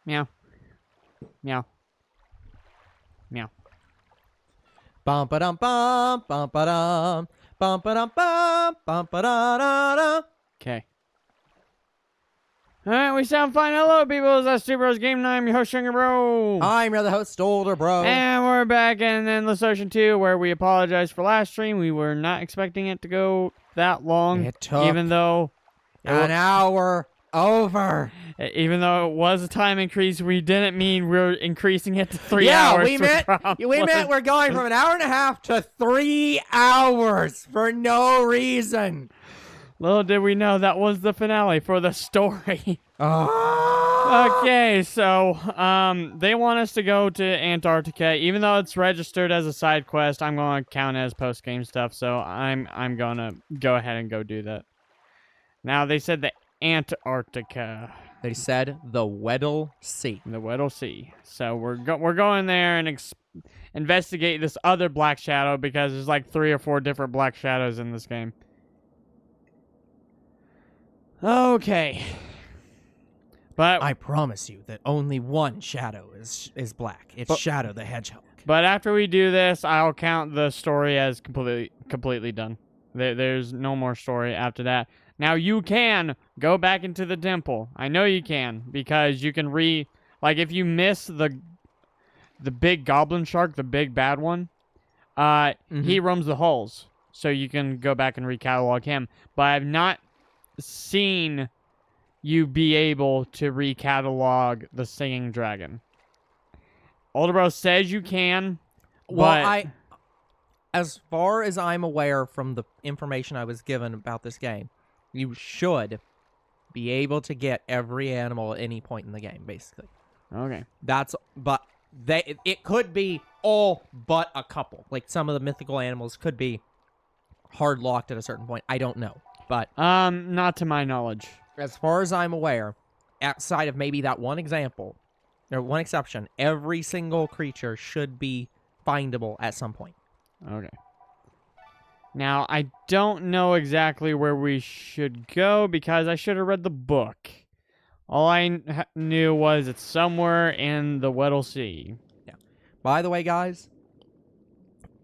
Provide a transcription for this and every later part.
Meow. Meow. Meow. Bum ba dum bum bum ba dum bum ba dum bum bum ba da da da. Okay. Alright, we sound fine. Hello, people. That's Two Bros Game Night. I'm your host, Sugar Bro. I'm your host, Older Bro. And we're back in Endless Ocean 2, where we apologize for last stream. We were not expecting it to go that long. It took even though an hour over. Even though it was a time increase, we didn't mean we're increasing it to 3 hours. We meant we're going from an hour and a half to 3 hours for no reason. Little did we know that was the finale for the story. Okay, so they want us to go to Antarctica, even though it's registered as a side quest. I'm going to count it as post game stuff, so I'm going to go ahead and go do that. Now they said the Antarctica. They said the Weddell Sea. The Weddell Sea. So we're going there and investigate this other black shadow because there's like 3 or 4 different black shadows in this game. Okay. But I promise you that only one shadow is black. It's Shadow the Hedgehog. But after we do this, I'll count the story as completely done. There's no more story after that. Now you can go back into the temple. I know you can, because you can like if you miss the big goblin shark, the big bad one, he roams the holes. So you can go back and recatalog him. But I've not seen you be able to recatalog the singing dragon. Older Bro says you can. Well, as far as I'm aware from the information I was given about this game, you should be able to get every animal at any point in the game, basically. Okay. It could be all but a couple. Like some of the mythical animals could be hard locked at a certain point. I don't know. But not to my knowledge. As far as I'm aware, outside of maybe that one example, or one exception, every single creature should be findable at some point. Okay. Now, I don't know exactly where we should go because I should have read the book. All I knew was it's somewhere in the Weddell Sea. Yeah. By the way, guys,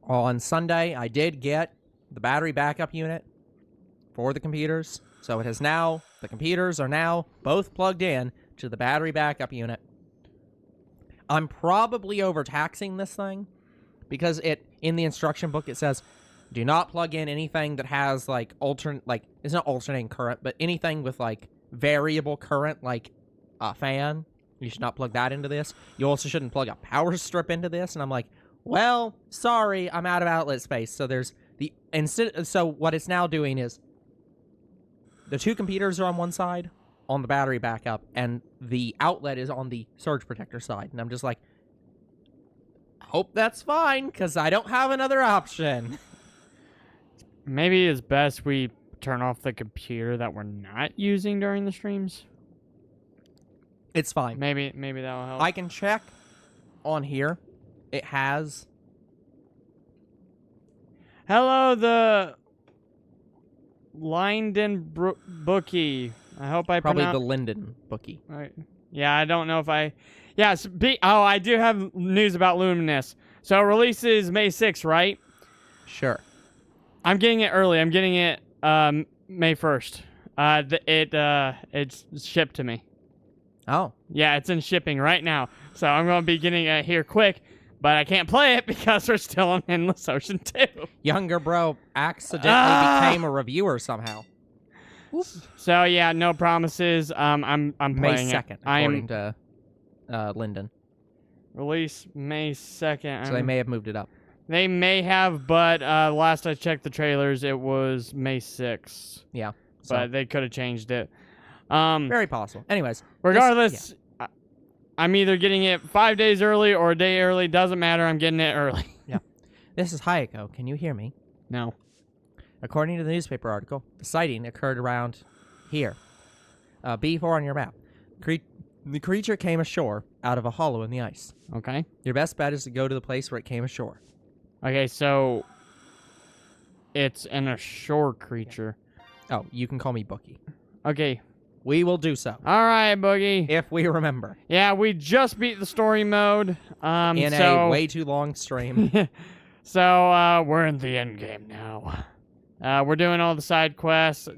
on Sunday, I did get the battery backup unit for the computers. So the computers are now both plugged in to the battery backup unit. I'm probably overtaxing this thing because in the instruction book it says, do not plug in anything that has it's not alternating current, but anything with like variable current, like a fan. You should not plug that into this. You also shouldn't plug a power strip into this. And I'm like, well, sorry, I'm out of outlet space. So so what it's now doing is the 2 computers are on one side on the battery backup, and the outlet is on the surge protector side. And I'm just like, hope that's fine, because I don't have another option. Maybe it's best we turn off the computer that we're not using during the streams. It's fine. Maybe that'll help. I can check on here. It has... Hello, the Linden Bookie. I hope I probably the Linden Bookie. Right. Yeah, I don't know if I... Yes, I do have news about Luminous. So it releases May 6th, right? Sure. I'm getting it early. I'm getting it May 1st. It's shipped to me. Oh. Yeah, it's in shipping right now. So I'm going to be getting it here quick. But I can't play it because we're still on Endless Ocean 2. Younger Bro accidentally became a reviewer somehow. So yeah, no promises. I'm playing May 2nd, it. according to Linden. Release May 2nd. So they may have moved it up. They may have, but last I checked the trailers, it was May 6th. Yeah. So. But they could have changed it. Very possible. Anyways. Regardless, I'm either getting it 5 days early or a day early. Doesn't matter. I'm getting it early. Yeah. This is Hayako. Can you hear me? No. According to the newspaper article, the sighting occurred around here. B4 on your map. The creature came ashore out of a hollow in the ice. Okay. Your best bet is to go to the place where it came ashore. Okay, so it's an ashore creature. Oh, you can call me Bookie. Okay. We will do so. All right, Boogie. If we remember. Yeah, we just beat the story mode. In so, a way too long stream. so we're in the end game now. We're doing all the side quests.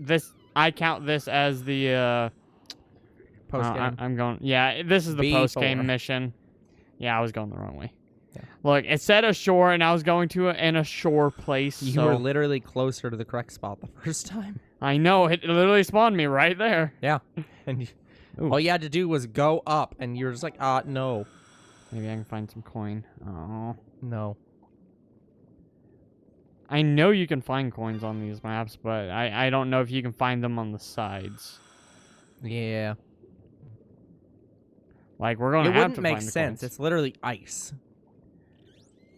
I count this as the Post game. I'm going. Yeah, this is the B4. post game mission. Yeah, I was going the wrong way. Yeah. Look, it said ashore, and I was going to in a shore place. You so were literally closer to the correct spot the first time. I know it literally spawned me right there. Yeah. And all you had to do was go up, and you're just like, no. Maybe I can find some coin. Oh. No. I know you can find coins on these maps, but I don't know if you can find them on the sides. Yeah. Like, we're going to It have wouldn't to make find the sense. coins. It's literally ice.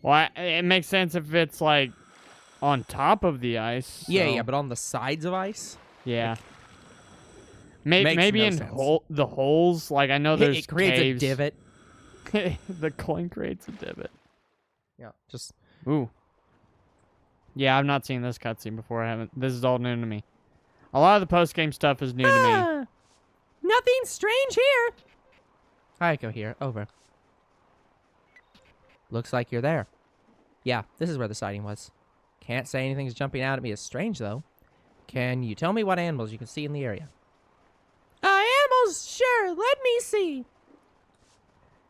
Well, it makes sense if it's, like, on top of the ice. Yeah, so- yeah, but on the sides of ice? Yeah. Makes Maybe no in sense. the holes. Like, I know there's It creates caves. a divot. The coin creates a divot. Yeah, just... Ooh. Yeah, I've not seen this cutscene before. I haven't. This is all new to me. A lot of the post-game stuff is new to me. Nothing strange here. Hi, go here. Over. Looks like you're there. Yeah, this is where the sighting was. Can't say anything's jumping out at me as strange, though. Can you tell me what animals you can see in the area? Animals? Sure. Let me see.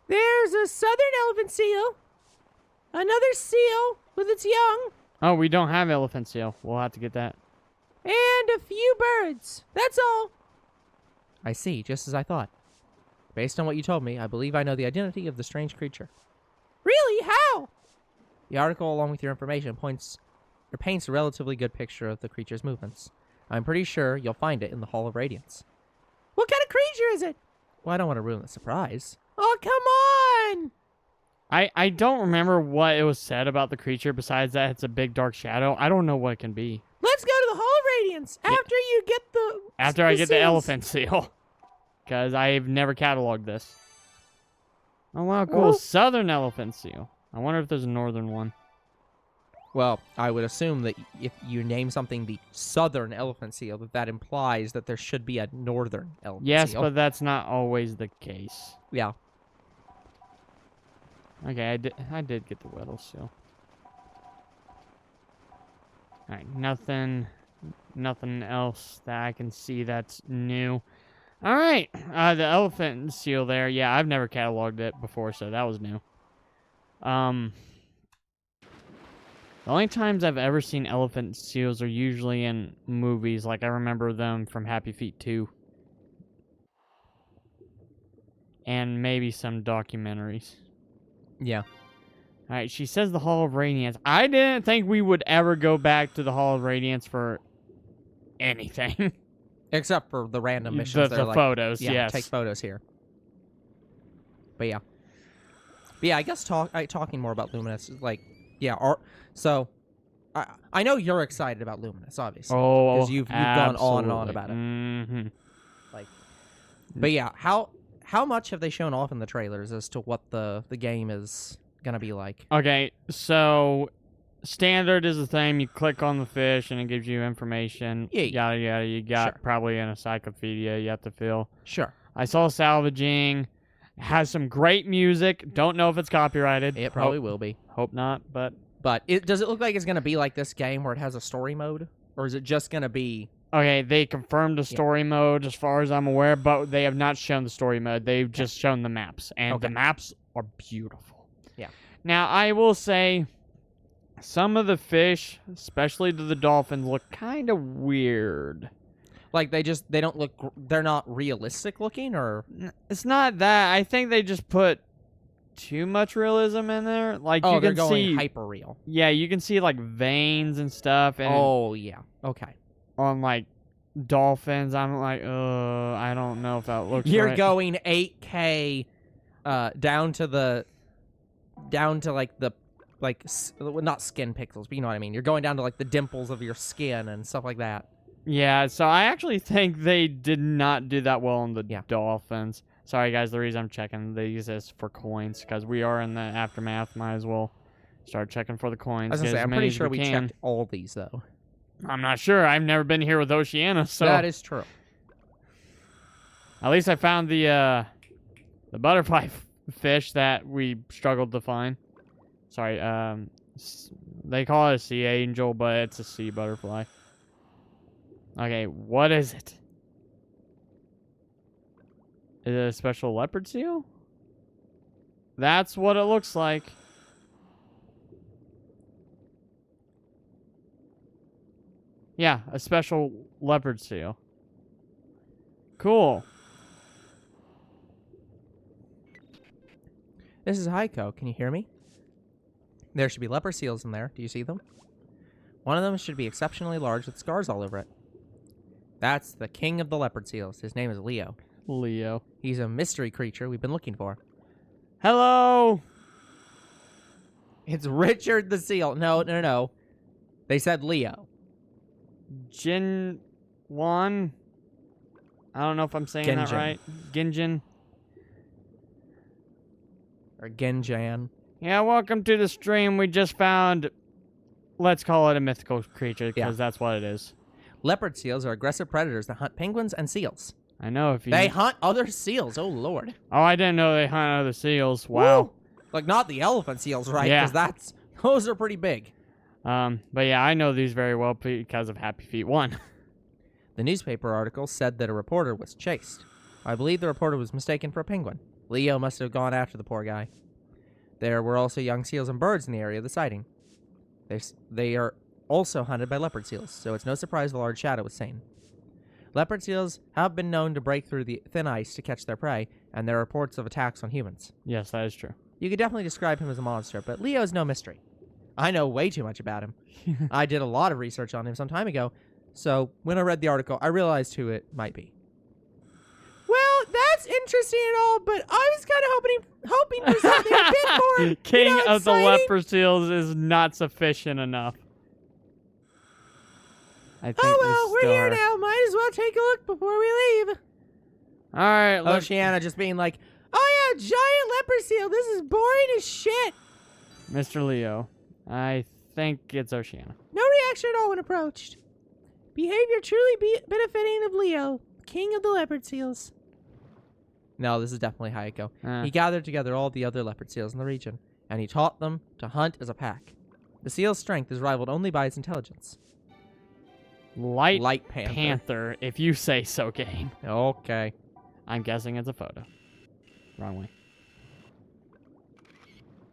There's a southern elephant seal. Another seal with its young. Oh, we don't have elephant seal. We'll have to get that. And a few birds. That's all. I see, just as I thought. Based on what you told me, I believe I know the identity of the strange creature. Really? How? The article, along with your information, paints a relatively good picture of the creature's movements. I'm pretty sure you'll find it in the Hall of Radiance. What kind of creature is it? Well, I don't want to ruin the surprise. Oh, come on! I don't remember what it was said about the creature besides that it's a big dark shadow. I don't know what it can be. Let's go to the Hall of Radiance after you get the... After I get the elephant seal. Because I've never cataloged this. Oh, wow, cool. Oh. Southern elephant seal. I wonder if there's a northern one. Well, I would assume that if you name something the southern elephant seal, that implies that there should be a northern elephant Yes, seal. but that's not always the case. Yeah. Okay, I did get the Weddle seal. Alright, nothing else that I can see that's new. Alright, the elephant seal there. Yeah, I've never cataloged it before, so that was new. The only times I've ever seen elephant seals are usually in movies. Like, I remember them from Happy Feet 2. And maybe some documentaries. Yeah. Alright, she says the Hall of Radiance. I didn't think we would ever go back to the Hall of Radiance for anything. Except for the random missions. The photos, yeah, yes. take photos here. But yeah. But yeah, I guess talking more about Luminous, like, yeah, so, I know you're excited about Luminous, obviously. Oh, because you've gone on and on absolutely. about it. Mm-hmm. Like, but yeah, how much have they shown off in the trailers as to what the game is gonna be like? Okay, so standard is the thing. You click on the fish and it gives you information. Yeah. Yada yada. You got Sure. probably an encyclopedia you have to fill. Sure. I saw salvaging. Has some great music. Don't know if it's copyrighted. It probably will be. Hope not, but But does it look like it's gonna be like this game where it has a story mode? Or is it just gonna be... okay, they confirmed the story mode as far as I'm aware, but they have not shown the story mode. They've just shown the maps, and the maps are beautiful. Yeah. Now, I will say some of the fish, especially to the dolphins, look kind of weird. Like, they don't look... They're not realistic looking, or... It's not that. I think they just put too much realism in there. Like, Oh, you they're can going see... hyper-real. Yeah, you can see, like, veins and stuff. And Oh, yeah. Okay. on, like, dolphins, I'm like, I don't know if that looks You're right. going 8K down to like the not skin pixels, but you know what I mean. You're going down to like the dimples of your skin and stuff like that. Yeah, so I actually think they did not do that well on the Yeah. dolphins. Sorry, guys, the reason I'm checking these is for coins, because we are in the aftermath. Might as well start checking for the coins. I was gonna get say, as I'm many pretty as sure we can. checked all these though. I'm not sure. I've never been here with Oceana, so... That is true. At least I found the butterfly fish that we struggled to find. Sorry, they call it a sea angel, but it's a sea butterfly. Okay, what is it? Is it a special leopard seal? That's what it looks like. Yeah, a special leopard seal. Cool. This is Heiko. Can you hear me? There should be leopard seals in there. Do you see them? One of them should be exceptionally large with scars all over it. That's the king of the leopard seals. His name is Leo. Leo. He's a mystery creature we've been looking for. Hello. It's Richard the seal. No. They said Leo. Jin Wan. I don't know if I'm saying that Genjin. right. Ginjin. Or Genjan. Yeah, welcome to the stream. We just found, let's call it a mythical creature, because that's what it is. Leopard seals are aggressive predators that hunt penguins and seals. I know if you... They hunt other seals. Oh, Lord. Oh, I didn't know they hunt other seals. Wow. Woo! Like, not the elephant seals, right? Yeah. Because those are pretty big. But yeah, I know these very well because of Happy Feet 1. The newspaper article said that a reporter was chased. I believe the reporter was mistaken for a penguin. Leo must have gone after the poor guy. There were also young seals and birds in the area of the sighting. They are also hunted by leopard seals, so it's no surprise the large shadow was seen. Leopard seals have been known to break through the thin ice to catch their prey, and there are reports of attacks on humans. Yes, that is true. You could definitely describe him as a monster, but Leo is no mystery. I know way too much about him. I did a lot of research on him some time ago, so when I read the article, I realized who it might be. Well, that's interesting and all, but I was kind of hoping for something a bit more, King of the exciting. leopard seals is not sufficient enough. I think Oh well, we're here are. now. Might as well take a look before we leave. All right, look. Oceana just being like, oh yeah, giant leopard seal. This is boring as shit. Mr. Leo, I think it's Oceana. No reaction at all when approached. Behavior truly benefiting of Leo, king of the leopard seals. No, this is definitely Hayako. He gathered together all the other leopard seals in the region, and he taught them to hunt as a pack. The seal's strength is rivaled only by its intelligence. Light Panther. Panther, if you say so, game. Okay. I'm guessing it's a photo. Wrong way.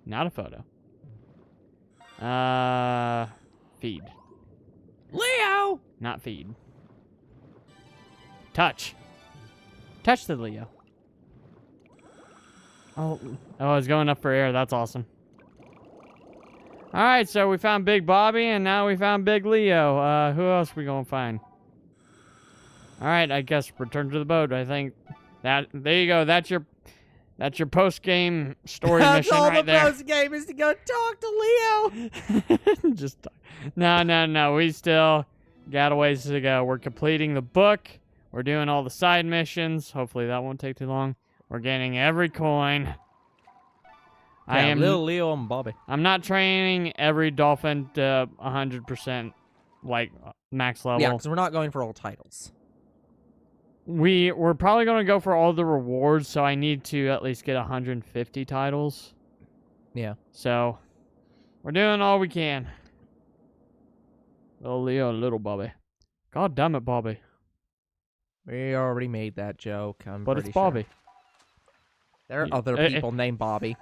Not a photo. Feed. Leo! Not feed. Touch. Touch the Leo. Oh, it's going up for air. That's awesome. All right, so we found Big Bobby, and now we found Big Leo. Who else we gonna find? All right, I guess return to the boat. I think there you go. That's your post-game story mission right there. That's all the post-game is to go talk to Leo. Just talk. No. We still got a ways to go. We're completing the book. We're doing all the side missions. Hopefully that won't take too long. We're getting every coin. Yeah, little Leo and Bobby. I'm not training every dolphin to 100%, like max level. Yeah, because we're not going for all titles. We're probably going to go for all the rewards, so I need to at least get 150 titles. Yeah. So, we're doing all we can. Little Leo and little Bobby. God damn it, Bobby. We already made that joke. But it's Bobby. Sure. There are other people named Bobby.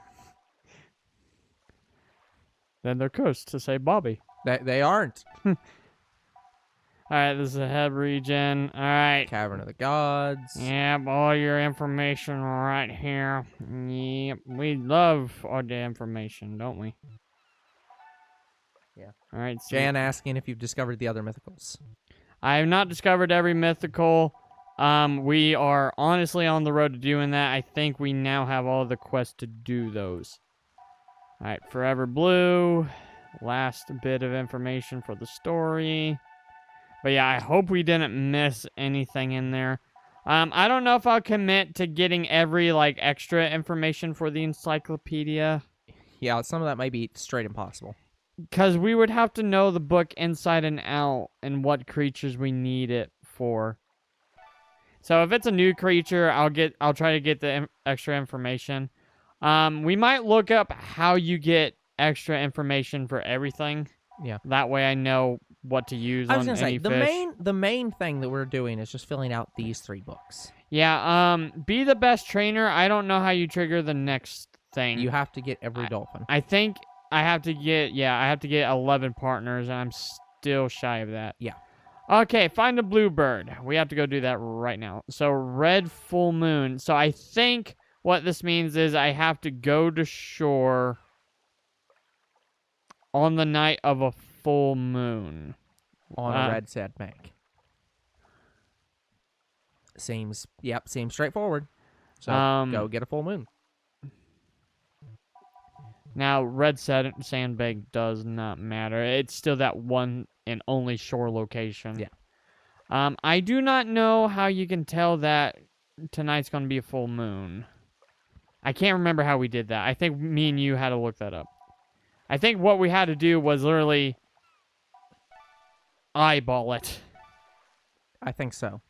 Then they're cursed to say Bobby. They aren't. Alright, this is a head region. Alright. Cavern of the Gods. Yep, all your information right here. Yep, we love all the information, don't we? Yeah. Alright, so Jan asking if you've discovered the other mythicals. I have not discovered every mythical. We are honestly on the road to doing that. I think we now have all the quests to do those. Alright, Forever Blue. Last bit of information for the story. But yeah, I hope we didn't miss anything in there. I don't know if I'll commit to getting every, like, extra information for the encyclopedia. Yeah, some of that might be straight impossible. Because we would have to know the book inside and out and what creatures we need it for. So if it's a new creature, I'll try to get the extra information. We might look up how you get extra information for everything. Yeah. That way I know what to use I was on gonna say any the fish. main thing that we're doing is just filling out these 3 books. Yeah, be the best trainer. I don't know how you trigger the next thing. You have to get every dolphin. I think I have to get 11 partners, and I'm still shy of that. Yeah. Okay, find a bluebird. We have to go do that right now. So red full moon. So I think what this means is I have to go to shore on the night of a full moon. On a red sad bank. Seems straightforward. So go get a full moon. Now, red sandbank does not matter. It's still that one and only shore location. Yeah. I do not know how you can tell that tonight's going to be a full moon. I can't remember how we did that. I think me and you had to look that up. I think what we had to do was literally eyeball it. I think so.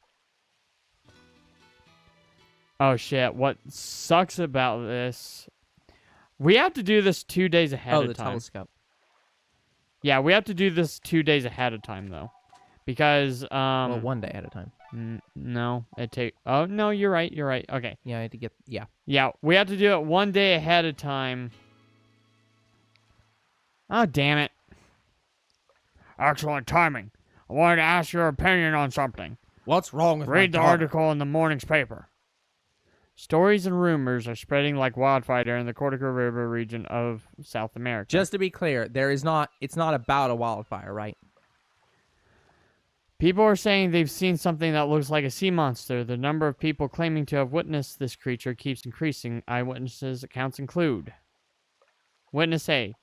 Oh, shit. What sucks about this... We have to do this 2 days ahead of time. Oh, the telescope. Yeah, we have to do this 2 days ahead of time, though. Because, Well, 1 day at a time. No, it take... Oh, no, you're right, Okay. Yeah, I had to get... Yeah. Yeah, we have to do it 1 day ahead of time. Oh, damn it. Excellent timing. I wanted to ask your opinion on something. What's wrong with Read the article in the morning's paper. Stories and rumors are spreading like wildfire in the Cortico River region of South America. Just to be clear, it's not about a wildfire, right? People are saying they've seen something that looks like a sea monster. The number of people claiming to have witnessed this creature keeps increasing. Eyewitnesses' accounts include. Witness A.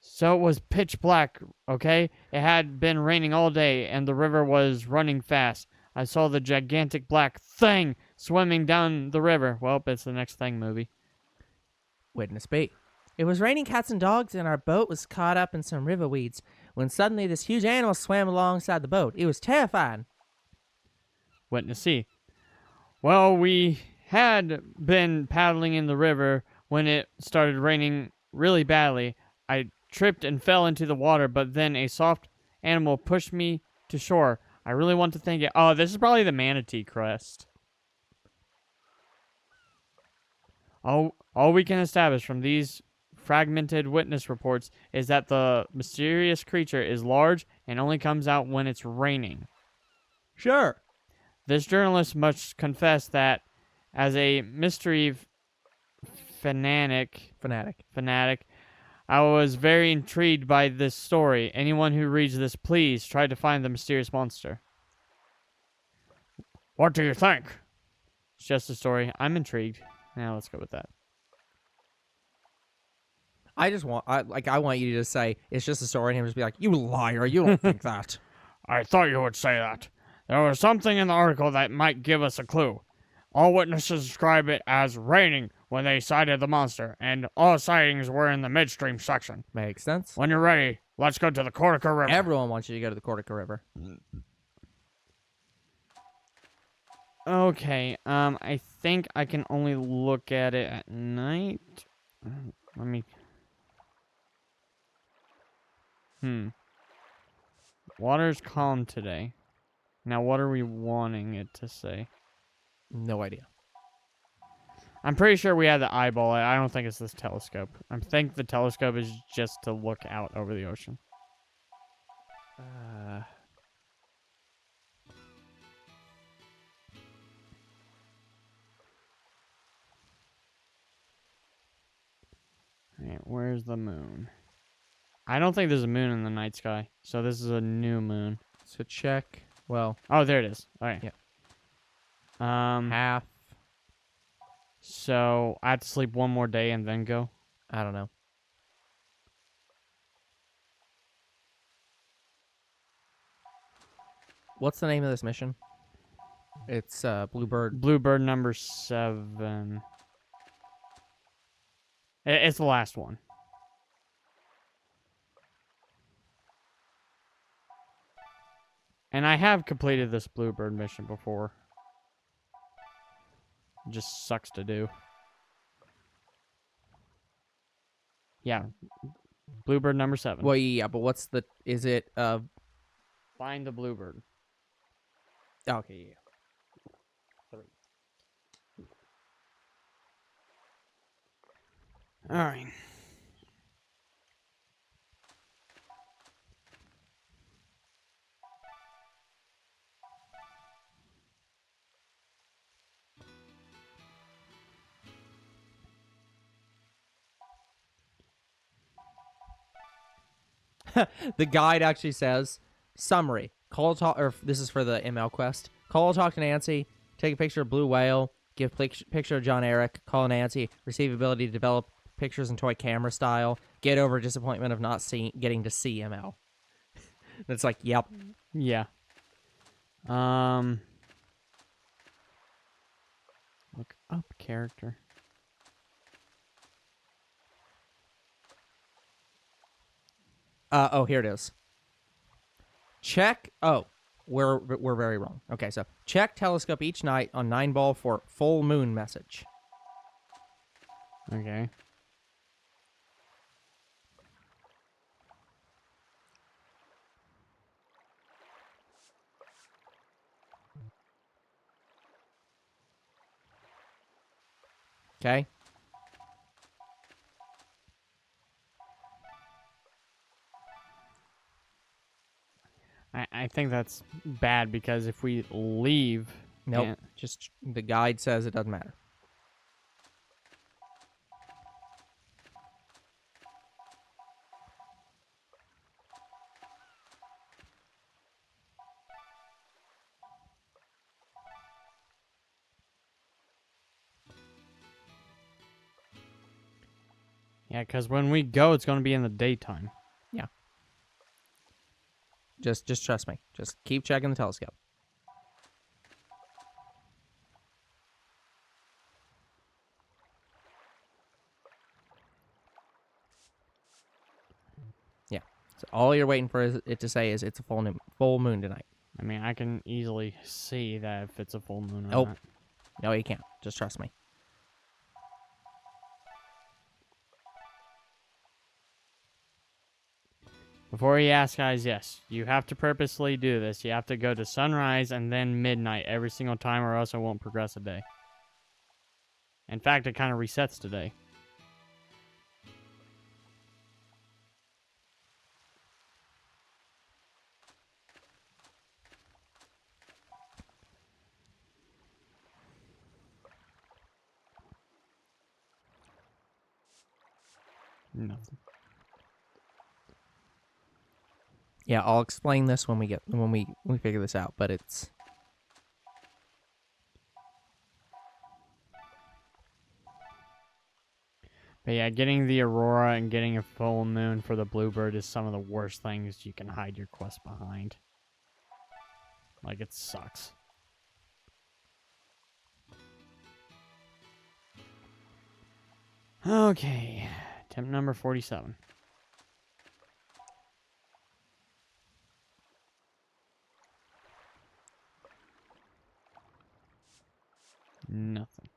So it was pitch black, okay? It had been raining all day, and the river was running fast. I saw the gigantic black thing swimming down the river. Well, it's the Next Thing movie. Witness B. It was raining cats and dogs, and our boat was caught up in some river weeds when suddenly this huge animal swam alongside the boat. It was terrifying. Witness C. Well, we had been paddling in the river when it started raining really badly. I tripped and fell into the water, but then a soft animal pushed me to shore. I really want to thank it. Oh, this is probably the manatee crest. All we can establish from these fragmented witness reports is that the mysterious creature is large and only comes out when it's raining. Sure. This journalist must confess that as a mystery fanatic, I was very intrigued by this story. Anyone who reads this, please try to find the mysterious monster. What do you think? It's just a story. I'm intrigued. Now let's go with that. I want you to just say it's just a story, and him just be like, "You liar! You don't think that." I thought you would say that. There was something in the article that might give us a clue. All witnesses describe it as raining when they sighted the monster, and all sightings were in the midstream section. Makes sense. When you're ready, let's go to the Cortico River. Everyone wants you to go to the Cortico River. Okay, I think I can only look at it at night. Let me... Water's calm today. Now, what are we wanting it to say? No idea. I'm pretty sure we had to eyeball it. I don't think it's this telescope. I think the telescope is just to look out over the ocean. Alright, where's the moon? I don't think there's a moon in the night sky, so this is a new moon. So check. Well. Oh, there it is. All right. Yeah. Half. So I have to sleep one more day and then go. I don't know. What's the name of this mission? It's Bluebird. Bluebird number 7. It's the last one. And I have completed this Bluebird mission before. just sucks to do. Yeah, bluebird number 7. Well, yeah, but what's the? Is it? Find the bluebird. Okay, yeah. 3. All right. The guide actually says summary. Call talk, or this is for the ML quest. Call talk to Nancy. Take a picture of blue whale. Give picture of John Eric. Call Nancy. Receive ability to develop pictures in toy camera style. Get over disappointment of not getting to see ML. It's like, yep. Yeah. Look up character. Oh, here it is. Check. Oh, we're very wrong. Okay, so check telescope each night on 9 ball for full moon message. Okay. Okay. I think that's bad because if we leave... Nope. and- Just the guide says it doesn't matter. Yeah, because when we go, it's going to be in the daytime. Yeah. Just trust me. Just keep checking the telescope. Yeah. So all you're waiting for is it to say is it's a full moon tonight. I mean, I can easily see that if it's a full moon or Nope. not. No, you can't. Just trust me. Before you ask, guys, yes, you have to purposely do this. You have to go to sunrise and then midnight every single time, or else it won't progress a day. In fact, it kind of resets today. Nothing. Yeah, I'll explain this when we figure this out, but it's But yeah, getting the aurora and getting a full moon for the bluebird is some of the worst things you can hide your quest behind. Like, it sucks. Okay, attempt number 47. Nothing.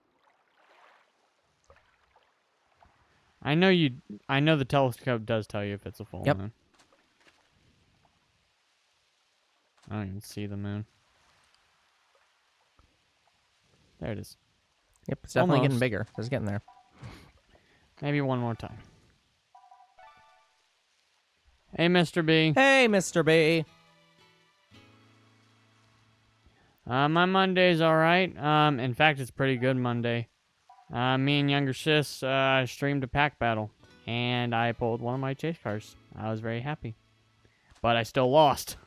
I know the telescope does tell you if it's a full Yep. moon. I don't even see the moon. There it is. Yep, it's definitely getting Almost. bigger. It's getting there. Maybe one more time. Hey, Mr. B. Hey, Mr. B. My Monday's alright. In fact, it's pretty good Monday. Me and younger sis streamed a pack battle, and I pulled one of my chase cars. I was very happy. But I still lost.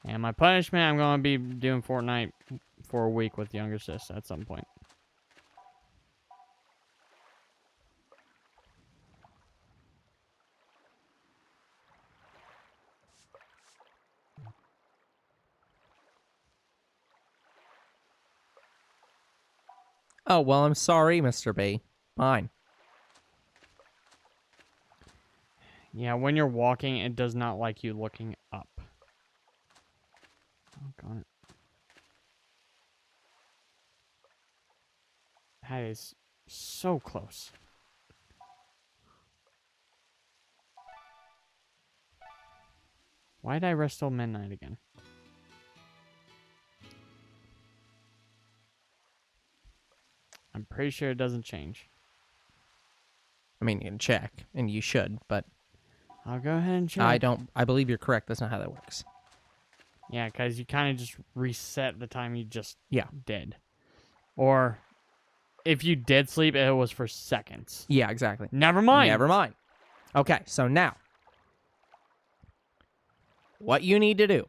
And my punishment, I'm going to be doing Fortnite for a week with younger sis at some point. Oh, well, I'm sorry, Mr. B. Fine. Yeah, when you're walking, it does not like you looking up. Oh, got it. That is so close. Why did I rest till midnight again? I'm pretty sure it doesn't change. I mean, you can check, and you should, but I'll go ahead and check. I believe you're correct. That's not how that works. Yeah, because you kind of just reset the time you just Yeah. did. Or if you did sleep, it was for seconds. Yeah, exactly. Never mind. Never mind. Okay, so now, what you need to do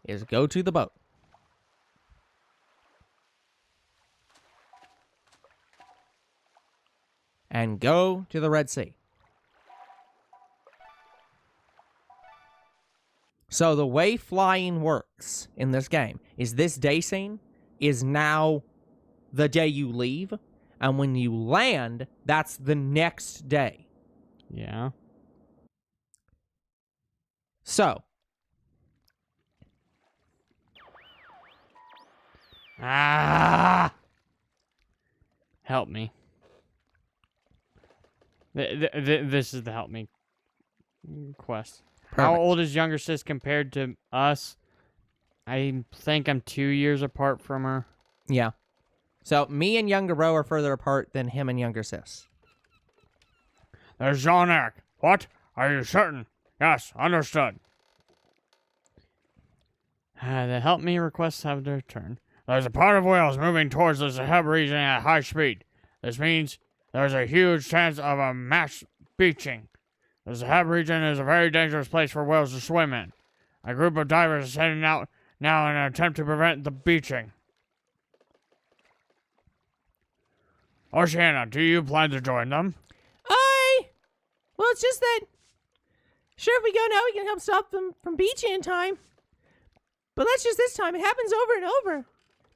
is go to the boat. And go to the Red Sea. So the way flying works in this game is this day scene is now the day you leave, and when you land, that's the next day. Yeah. So, Help me. This is the help me quest. How perfect. old is younger sis compared to us? I think I'm 2 years apart from her. Yeah. So me and younger bro are further apart than him and younger sis. There's Jean Eric. What? Are you certain? Yes, understood. The help me requests have their turn. There's a pod of whales moving towards the Sahel region at high speed. This means there's a huge chance of a mass beaching. The Sahel region is a very dangerous place for whales to swim in. A group of divers is heading out now in an attempt to prevent the beaching. Oceana, do you plan to join them? Well, it's just that, sure, if we go now, we can help stop them from beaching in time. But that's just this time. It happens over and over.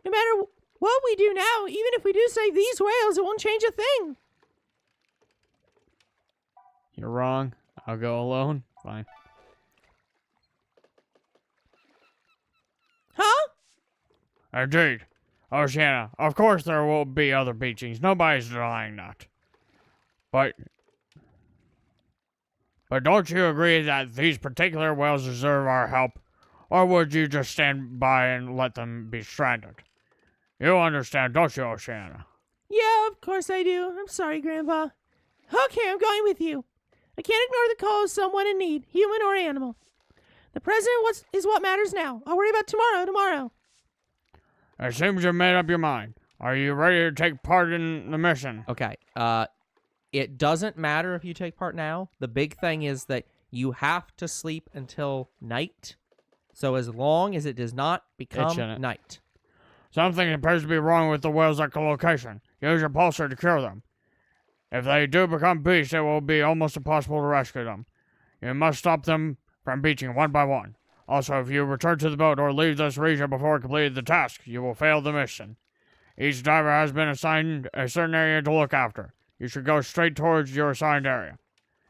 No matter what we do now, even if we do save these whales, it won't change a thing. You're wrong. I'll go alone. Fine. Huh? Indeed. Oceana, of course there will be other beachings. Nobody's denying that. But don't you agree that these particular whales deserve our help? Or would you just stand by and let them be stranded? You understand, don't you, Oceana? Yeah, of course I do. I'm sorry, Grandpa. Okay, I'm going with you. I can't ignore the call of someone in need, human or animal. The present is what matters now. I'll worry about tomorrow. It seems you've made up your mind. Are you ready to take part in the mission? Okay, it doesn't matter if you take part now. The big thing is that you have to sleep until night. So as long as it does not become night. Something appears to be wrong with the whales' echolocation. Use your pulsar to cure them. If they do become beasts, it will be almost impossible to rescue them. You must stop them from beaching one by one. Also, if you return to the boat or leave this region before completing the task, you will fail the mission. Each diver has been assigned a certain area to look after. You should go straight towards your assigned area.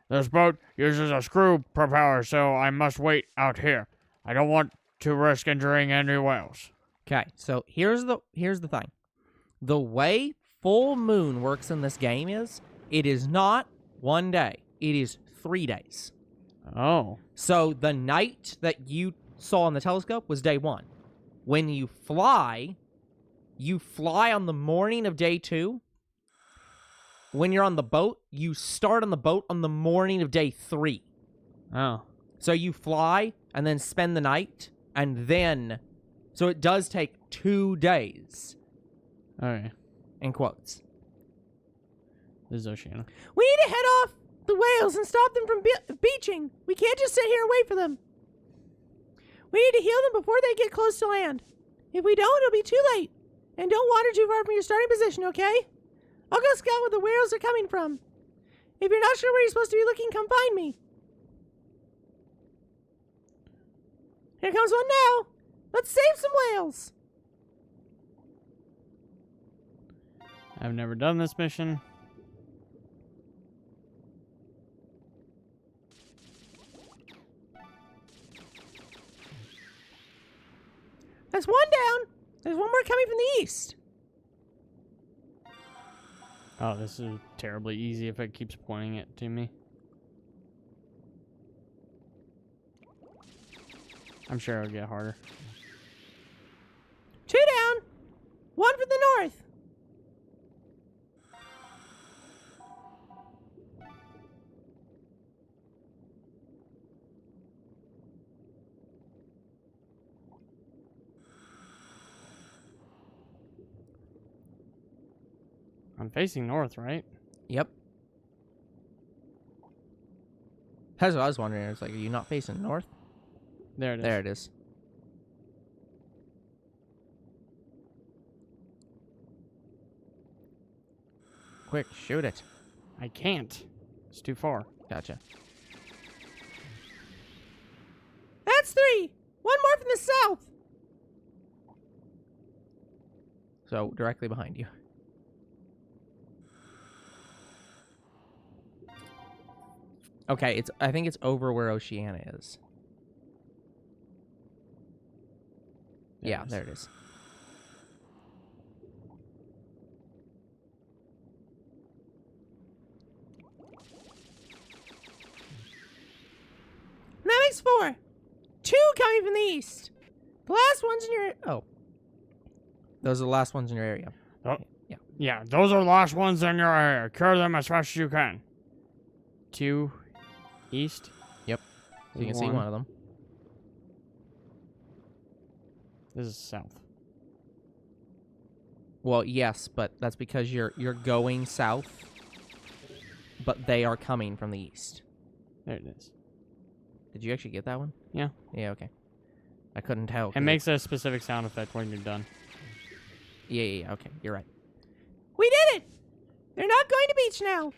This boat uses a screw propeller, so I must wait out here. I don't want to risk injuring any whales. Okay, so here's the thing. The way full moon works in this game is, it is not 1 day. It is 3 days. Oh. So the night that you saw on the telescope was day 1. When you fly on the morning of day 2. When you're on the boat, you start on the boat on the morning of day 3. Oh. So you fly and then spend the night, and then... So it does take 2 days. Okay. In quotes. This is Oceana. We need to head off the whales and stop them from beaching. We can't just sit here and wait for them. We need to heal them before they get close to land. If we don't, it'll be too late. And don't wander too far from your starting position, okay? I'll go scout where the whales are coming from. If you're not sure where you're supposed to be looking, come find me. Here comes one now. Let's save some whales. I've never done this mission. That's one down. There's one more coming from the east. Oh, this is terribly easy if it keeps pointing it to me. I'm sure it'll get harder. 2 down. 1 for the north. I'm facing north, right? Yep. That's what I was wondering. It's like, are you not facing north? There it is. There it is. Quick, shoot it. I can't. It's too far. Gotcha. That's 3. 1 more from the south. So, directly behind you. Okay, I think it's over where Oceana is. There it is. That makes 4. 2 coming from the east. The last one's in your... Oh. Those are the last ones in your area. Oh. Yeah. Yeah, those are the last ones in your area. Cure them as fast as you can. 2 east. Yep. So you can see one of them. This is south. Well, yes, but that's because you're going south, but they are coming from the east. There it is. Did you actually get that one? Yeah. Yeah, okay. I couldn't tell. It makes a specific sound effect when you're done. Yeah, okay. You're right. We did it! They're not going to beach now.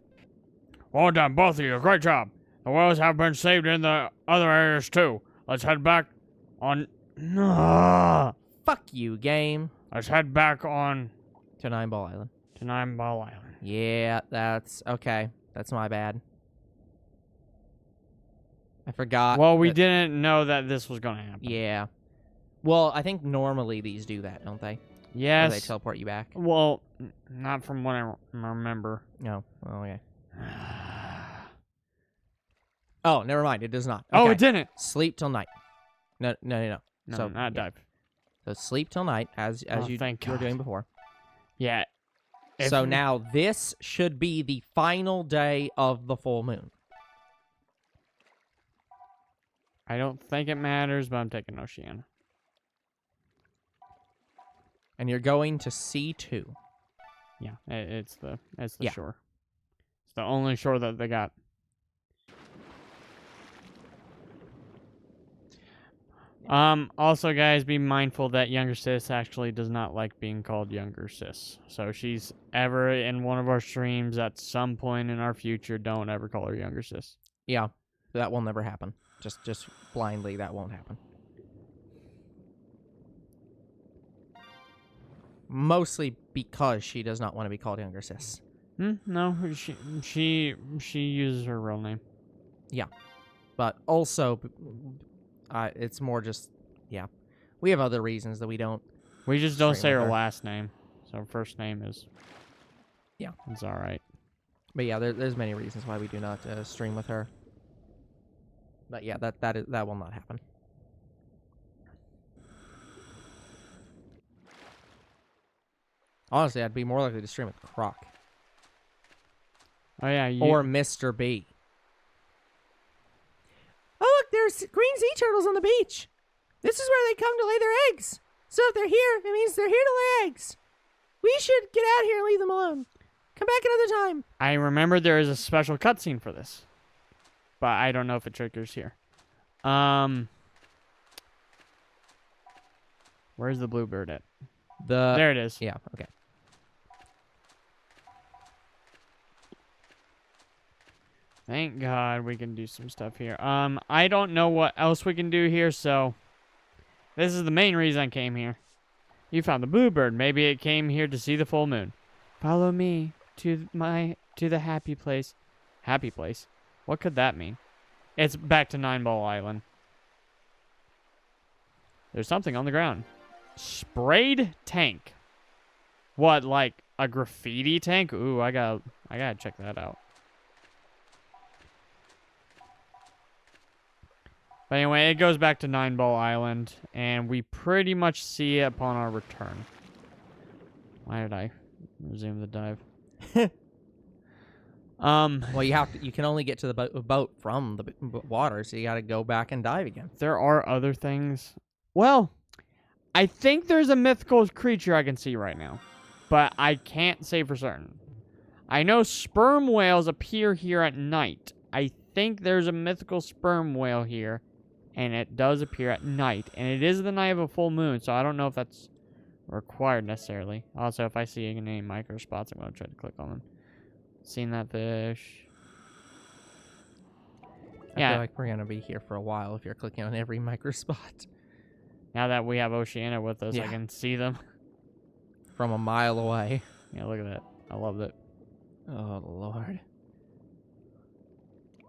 Well done, both of you. Great job. The whales have been saved in the other areas, too. Let's head back on... Fuck you, game. Let's head back on... To 9 Ball Island. To 9 Ball Island. Yeah, that's... Okay. That's my bad. I forgot. Well, we didn't know that this was going to happen. Yeah. Well, I think normally these do that, don't they? Yes. Or they teleport you back? Well, not from what I remember. No. Oh, okay. Oh, never mind. It does not. Oh, Okay. it didn't. Sleep till night. No. No, So, not yeah. dive. So sleep till night, as you thank were God. doing before. Yeah. So now this should be the final day of the full moon. I don't think it matters, but I'm taking Oceana. And you're going to C2. Yeah, it's the Yeah. shore. It's the only shore that they got. Also, guys, be mindful that younger sis actually does not like being called younger sis. So she's ever in one of our streams at some point in our future, don't ever call her younger sis. Yeah, that will never happen. Just blindly, that won't happen. Mostly because she does not want to be called younger sis. No, she uses her real name. Yeah, but also, it's more just, yeah. We have other reasons that we don't. We just don't stream say with her her. last name. So her first name is... Yeah. It's alright. But yeah, there's many reasons why we do not stream with her. But yeah, that will not happen. Honestly, I'd be more likely to stream with Croc. Oh, yeah. Or Mr. B. Oh, look, there's green sea turtles on the beach. This is where they come to lay their eggs. So if they're here, it means they're here to lay eggs. We should get out here and leave them alone. Come back another time. I remember there is a special cutscene for this. But I don't know if it triggers here. Where's the bluebird at? There it is. Yeah, okay. Thank God we can do some stuff here. I don't know what else we can do here, so this is the main reason I came here. You found the bluebird. Maybe it came here to see the full moon. Follow me to the happy place. Happy place? What could that mean? It's back to 9 Ball Island. There's something on the ground. Sprayed tank. What, like A graffiti tank? Ooh, I gotta check that out. But anyway, it goes back to 9-Ball Island, and we pretty much see it upon our return. Why did I resume the dive? Well, you can only get to the boat from the water, so you got to go back and dive again. There are other things. Well, I think there's a mythical creature I can see right now, but I can't say for certain. I know sperm whales appear here at night. I think there's a mythical sperm whale here, and it does appear at night, and it is the night of a full moon, so I don't know if that's required necessarily. Also, if I see any micro spots, I'm going to try to click on them. Seen that fish. I feel like we're going to be here for a while if you're clicking on every micro spot. Now that we have Oceana with us, Yeah. I can see them. From a mile away. Yeah, look at that. I love it. Oh, Lord.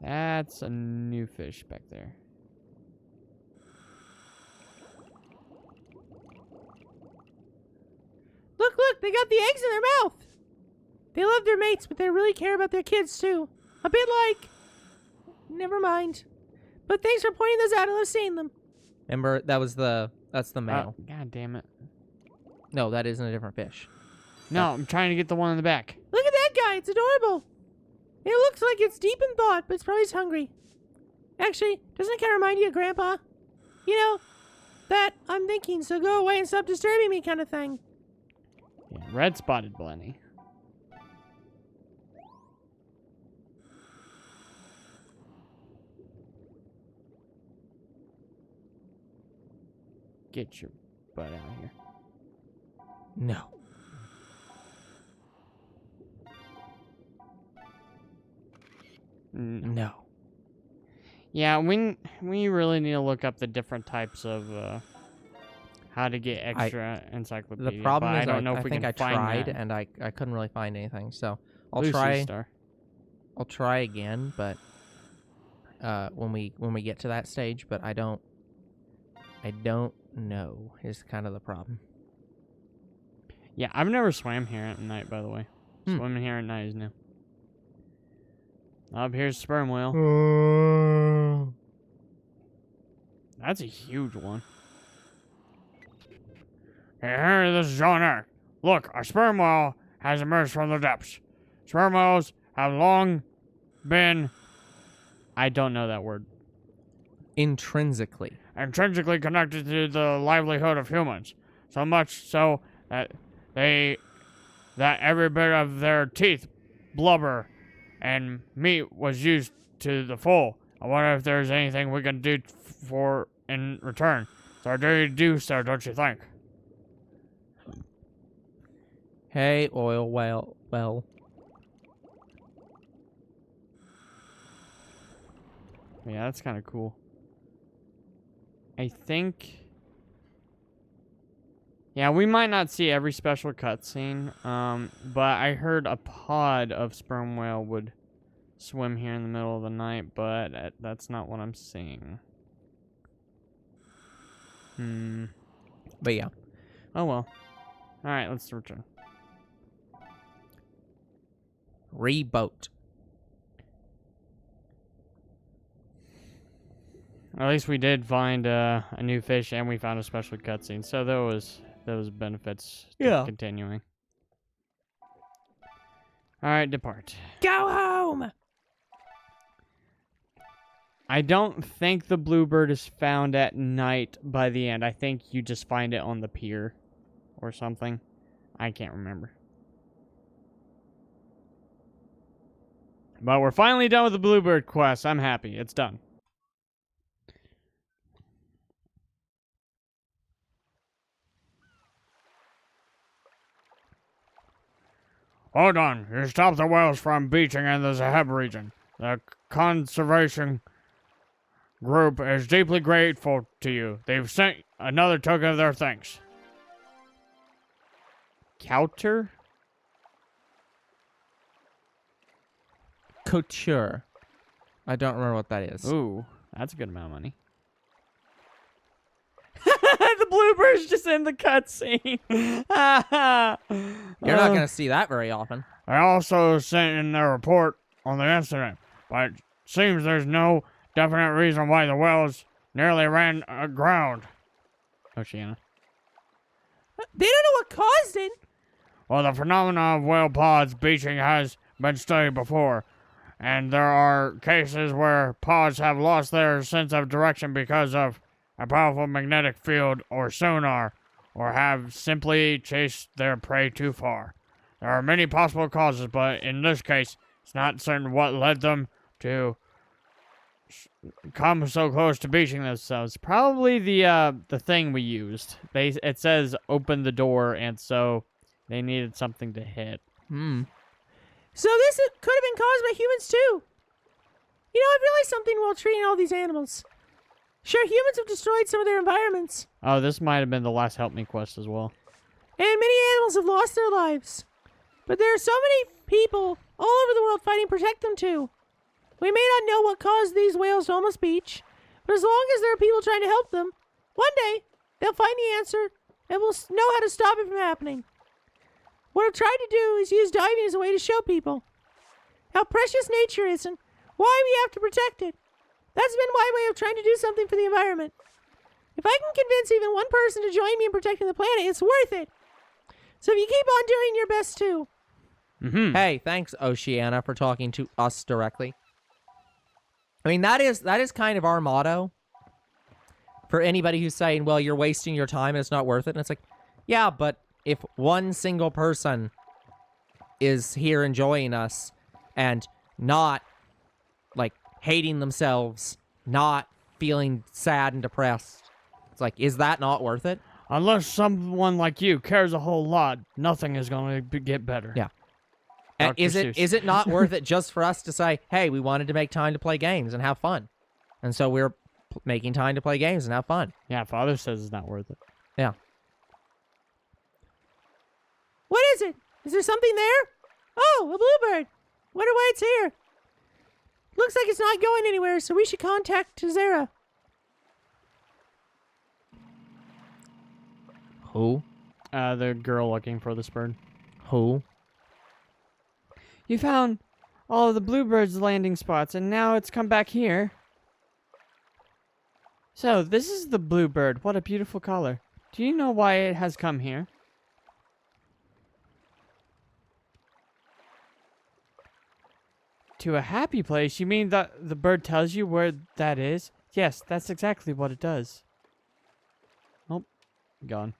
That's a new fish back there. Look, they got the eggs in their mouth. They love their mates, but they really care about their kids, too. A bit like... Never mind. But thanks for pointing those out. I love seeing them. Remember, that's the male. God damn it. No, that isn't a different fish. No, I'm trying to get the one in the back. Look at that guy. It's adorable. It looks like it's deep in thought, but it's probably just hungry. Actually, doesn't it kind of remind you of Grandpa? You know, that I'm thinking, so go away and stop disturbing me kind of thing. Yeah, red-spotted blenny. Get your butt out here. No. No. Yeah, we really need to look up the different types of how to get extra encyclopedia. The problem but is, I don't know if I we think can I find tried that. and I couldn't really find anything. So I'll Lucy Star. try again, but when we get to that stage, but I don't know is kind of the problem. Yeah, I've never swam here at night, by the way. Swimming here at night is new. Up here's sperm whale. That's a huge one. Hey, this is John Eric. Look, a sperm whale has emerged from the depths. Sperm whales have long been... I don't know that word. Intrinsically Connected to the livelihood of humans. So much so that every bit of their teeth, blubber, and meat was used to the full. I wonder if there's anything we can do for in return. It's our duty to do so, don't you think? Hey, oil well. Yeah, that's kind of cool. I think... Yeah, we might not see every special cutscene, but I heard a pod of sperm whale would swim here in the middle of the night, but that's not what I'm seeing. But yeah. Oh well. Alright, let's return. Reboat. At least we did find a new fish, and we found a special cutscene, so there was benefits to continuing. Alright, depart. Go home! I don't think the bluebird is found at night by the end. I think you just find it on the pier or something. I can't remember. But we're finally done with the bluebird quest. I'm happy. It's done. Hold on. You stop the whales from beaching in the Zaheb region. The conservation group is deeply grateful to you. They've sent another token of their thanks. Couter? Couture. I don't remember what that is. Ooh, that's a good amount of money. The bluebird's just in the cutscene. You're not gonna see that very often. I also sent in a report on the incident, but it seems there's no definite reason why the whales nearly ran aground. Oceana. They don't know what caused it. Well, the phenomenon of whale pods beaching has been studied before, and there are cases where pods have lost their sense of direction because of a powerful magnetic field or sonar, or have simply chased their prey too far. There are many possible causes, but in this case, it's not certain what led them to come so close to beaching themselves. Probably the thing we used. It says open the door, and so they needed something to hit. So this could have been caused by humans too. You know, I've realized something while treating all these animals. Sure, humans have destroyed some of their environments, Oh, this might have been the last help me quest as well. and many animals have lost their lives. But there are so many people all over the world fighting to protect them too. We may not know what caused these whales to almost beach, but as long as there are people trying to help them, one day they'll find the answer and will know how to stop it from happening. What I've tried to do is use diving as a way to show people how precious nature is and why we have to protect it. That's been my way of trying to do something for the environment. If I can convince even one person to join me in protecting the planet, it's worth it. So if you keep on doing your best too. Hey, thanks, Oceana, for talking to us directly. I mean, that is kind of our motto. For anybody who's saying, well, you're wasting your time and it's not worth it. And it's like, yeah, but if one single person is here enjoying us and not, like, hating themselves, not feeling sad and depressed, it's like, is that not worth it? Unless someone like you cares a whole lot, nothing is going to get better. Yeah. And Dr. is Seuss. it not worth it just for us to say, hey, we wanted to make time to play games and have fun, and so we're making time to play games and have fun? Yeah, Father says it's not worth it. Yeah. What is it? Is there something there? Oh, a bluebird. Wonder why it's here. Looks like it's not going anywhere, so we should contact Zara. Who? The girl looking for this bird. Who? You found all of the bluebirds' landing spots, and now it's come back here. So, this is the bluebird. What a beautiful color. Do you know why it has come here? To a happy place? You mean that the bird tells you where that is? Yes, that's exactly what it does. Oh, gone.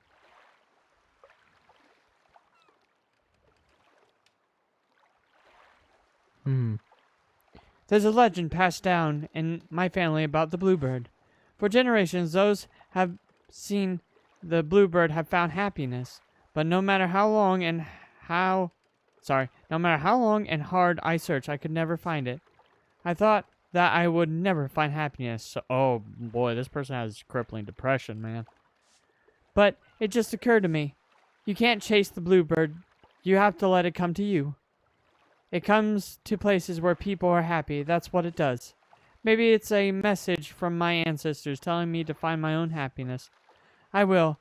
There's a legend passed down in my family about the bluebird. For generations, those have seen the bluebird have found happiness. But no matter how long and hard I searched, I could never find it. I thought that I would never find happiness. So, oh boy, this person has crippling depression, man. But it just occurred to me. You can't chase the bluebird. You have to let it come to you. It comes to places where people are happy. That's what it does. Maybe it's a message from my ancestors telling me to find my own happiness. I will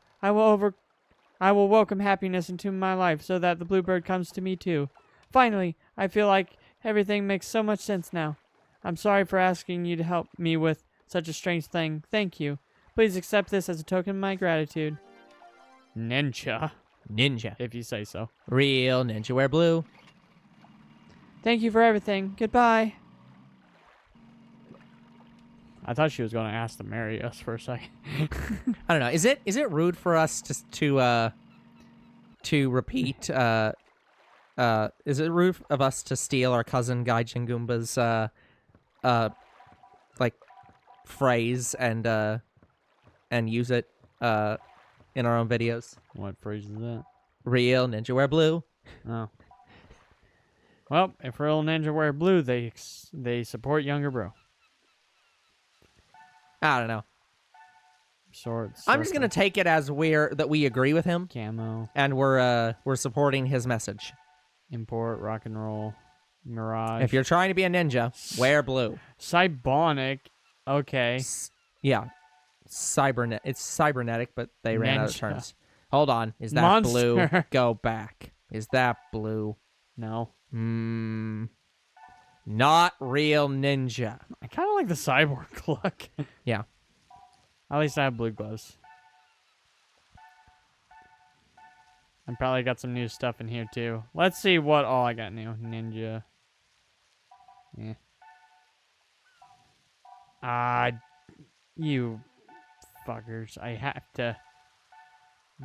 welcome happiness into my life so that the bluebird comes to me too. Finally, I feel like everything makes so much sense now. I'm sorry for asking you to help me with such a strange thing. Thank you. Please accept this as a token of my gratitude. Ninja, if you say so. Real ninja wear blue. Thank you for everything. Goodbye. I thought she was going to ask to marry us for a second. I don't know. Is it rude for us to repeat? Is it rude of us to steal our cousin Guy Chingoomba's like phrase and use it in our own videos? What phrase is that? Real ninja wear blue. Oh. Well, if Real Ninja wear blue, they support younger bro. I don't know. Swords. I'm just gonna take it as that we agree with him, Camo. and we're supporting his message. Import. Rock and roll. Mirage. If you're trying to be a ninja, wear blue. Cybonic. Okay. Yeah. It's cybernetic, but they ran out of Ninja. turns. Hold on. Is that Monster. blue? Go back. Is that blue? No. Not real ninja. I kind of like the cyborg look. Yeah. At least I have blue gloves. I probably got some new stuff in here too. Let's see what all I got new. Ninja. Yeah. You fuckers. I have to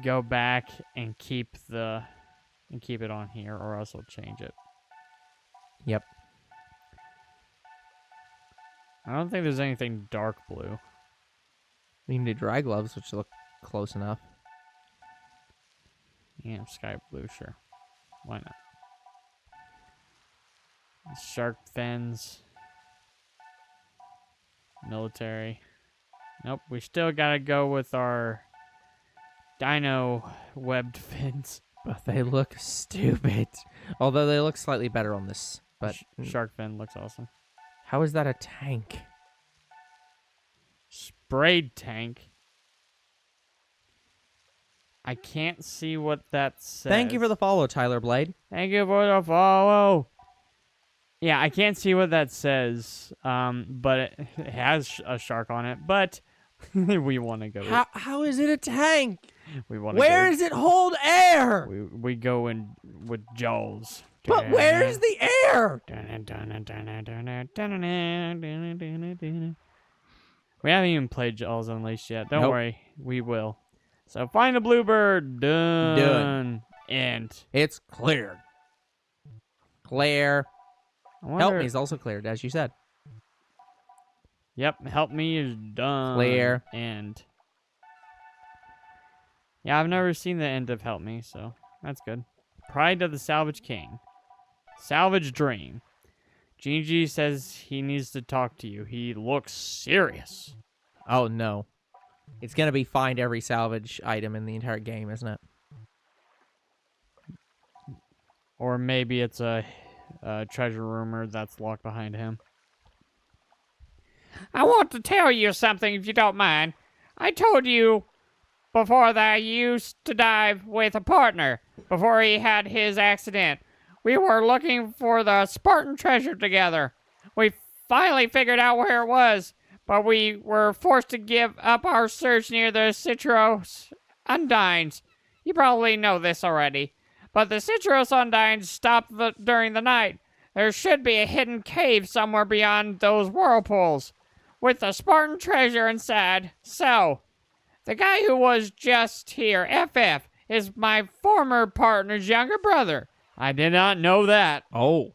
go back and keep it on here or else I'll change it. Yep. I don't think there's anything dark blue. We can do dry gloves, which look close enough. Yeah, sky blue, sure. Why not? Shark fins. Military. Nope, we still gotta go with our dino webbed fins. But they look stupid. Although they look slightly better on this. But Shark fin looks awesome. how is that a tank? Sprayed tank. I can't see what that says. Thank you for the follow, Tyler Blade. Thank you for the follow. Yeah, I can't see what that says. But it has a shark on it. But we want to go. How is it a tank? We want to. Where does it hold air? We go in with jaws. But where's the air? We haven't even played Jaws Unleashed yet. Don't Nope. worry, we will. So find a bluebird. Done. And It's cleared. Clear. I wonder, Help me is also cleared, as you said. Yep, help me is done. Clear. And yeah, I've never seen the end of Help Me, so that's good. Pride of the Salvage King. Salvage Dream. Gigi says he needs to talk to you. He looks serious. Oh, no. It's going to be find every salvage item in the entire game, isn't it? Or maybe it's a treasure rumor that's locked behind him. I want to tell you something, if you don't mind. I told you before that I used to dive with a partner before he had his accident. We were looking for the Spartan Treasure together. We finally figured out where it was, but we were forced to give up our search near the Citrus Undines. You probably know this already. But the Citrus Undines stopped during the night. There should be a hidden cave somewhere beyond those whirlpools, with the Spartan Treasure inside. So, the guy who was just here, FF, is my former partner's younger brother. I did not know that. Oh.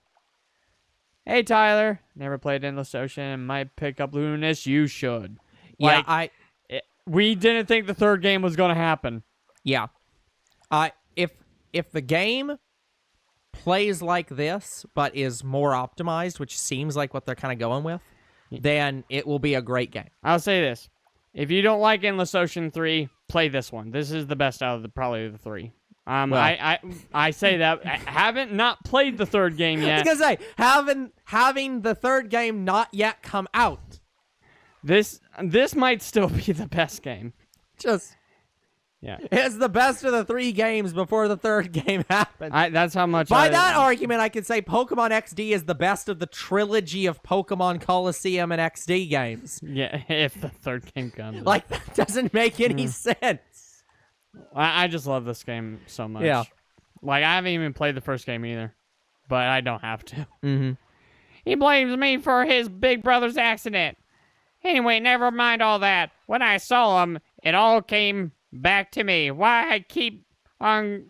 Hey, Tyler. Never played Endless Ocean and might pick up Luminous. You should. Yeah, We didn't think the third game was going to happen. Yeah. If the game plays like this, but is more optimized, which seems like what they're kind of going with, then it will be a great game. I'll say this. If you don't like Endless Ocean 3, play this one. This is the best out of probably the three. I say that. I haven't not played the third game I yet. was gonna say, having the third game not yet come out. This might still be the best game. Yeah. It's the best of the three games before the third game happens. That's how much. By that argument, I could say Pokemon XD is the best of the trilogy of Pokemon Coliseum and XD games. Yeah, if the third game comes. Like, that doesn't make any sense. I just love this game so much. Yeah. Like, I haven't even played the first game either, but I don't have to. Mm-hmm. He blames me for his big brother's accident. Anyway, never mind all that. When I saw him, it all came back to me. Why I keep on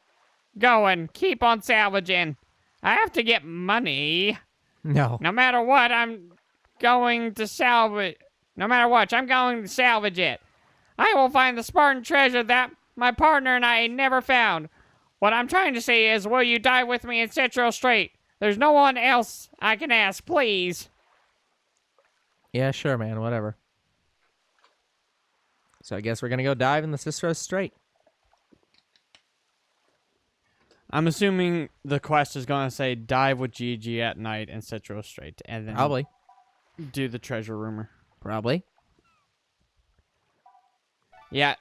going, keep on salvaging. I have to get money. No. No matter what, I'm going to salvage. No matter what, I'm going to salvage it. I will find the Spartan treasure that my partner and I never found. What I'm trying to say is, will you dive with me in Central Strait? There's no one else I can ask, please. Yeah, sure, man. Whatever. So I guess we're gonna go dive in the Citrus Strait. I'm assuming the quest is going to say dive with GG at night in Citrus Strait, and then Probably. do the treasure rumor. Probably. Yeah,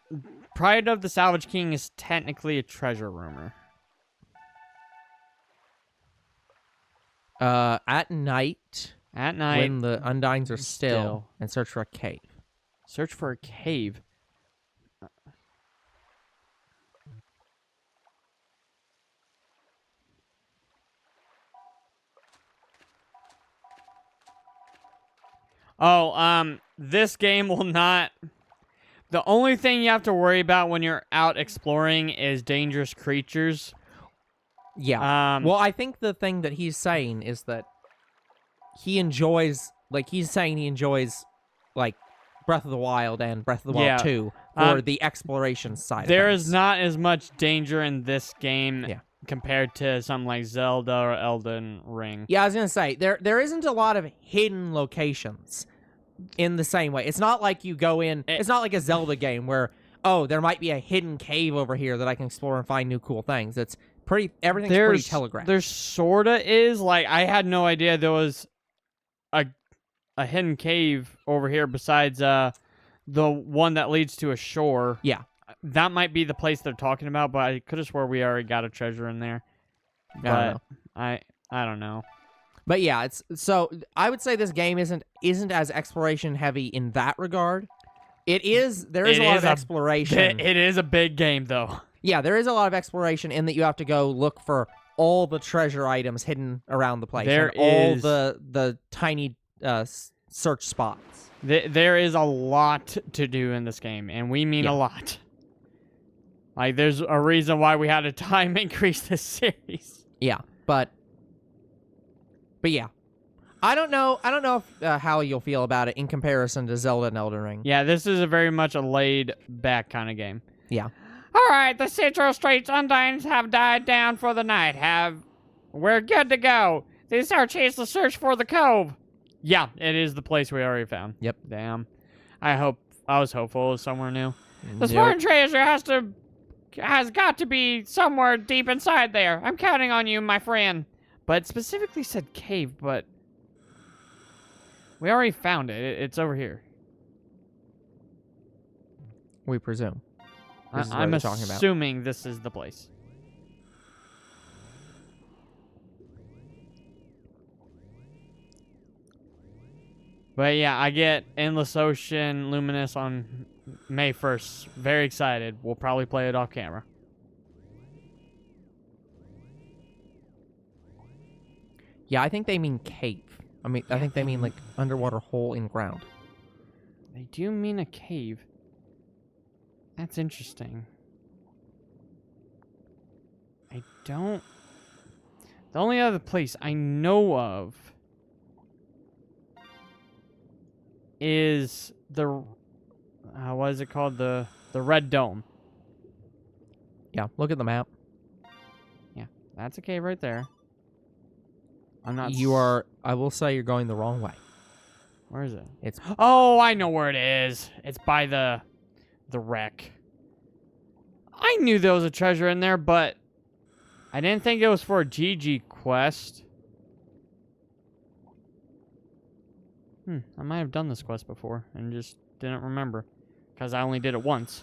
Pride of the Salvage King is technically a treasure rumor. At night, At night, when the Undines are still, and search for a cave. search for a cave. Oh, this game will not... The only thing you have to worry about when you're out exploring is dangerous creatures. Yeah. Well, I think the thing that he's saying is that he enjoys, like, he's saying he enjoys, like, Breath of the Wild and Breath of the Wild 2 for the exploration side there of things. is not as much danger in this game Yeah. compared to something like Zelda or Elden Ring. Yeah, I was going to say, there isn't a lot of hidden locations in the same way. It's not like you go in, it's not like a Zelda game where, oh, there might be a hidden cave over here that I can explore and find new cool things. It's pretty, everything's pretty telegraphed. There sorta is. Like, I had no idea there was a hidden cave over here besides the one that leads to a shore. Yeah. That might be the place they're talking about, but I could have swore we already got a treasure in there. But I don't know. But yeah, it's so I would say this game isn't as exploration heavy in that regard. There is a lot of exploration. It is a big game though. Yeah, there is a lot of exploration in that you have to go look for all the treasure items hidden around the place. All the tiny search spots. There is a lot to do in this game, and we mean a lot. Like, there's a reason why we had to time increase this series. Yeah, but yeah, I don't know if, how you'll feel about it in comparison to Zelda and Elden Ring. Yeah, this is very much a laid-back kind of game. Yeah. All right, the Central Streets Undines have died down for the night. We're good to go. This is our chance to search for the cove. Yeah, it is the place we already found. Yep. Damn. I was hopeful it was somewhere new. The Spartan Treasure has got to be somewhere deep inside there. I'm counting on you, my friend. But it specifically said cave, but we already found it. It's over here. We presume. I'm assuming this is the place. But yeah, I get Endless Ocean Luminous on May 1st. Very excited. We'll probably play it off camera. Yeah, I think they mean cave. I think they mean like underwater hole in ground. They do mean a cave. That's interesting. The only other place I know of is the, what is it called? The Red Dome. Yeah, look at the map. Yeah, that's a cave right there. I will say you're going the wrong way. Where is it? It's Oh, I know where it is. It's by the wreck. I knew there was a treasure in there, but I didn't think it was for a GG quest. I might have done this quest before and just didn't remember because I only did it once.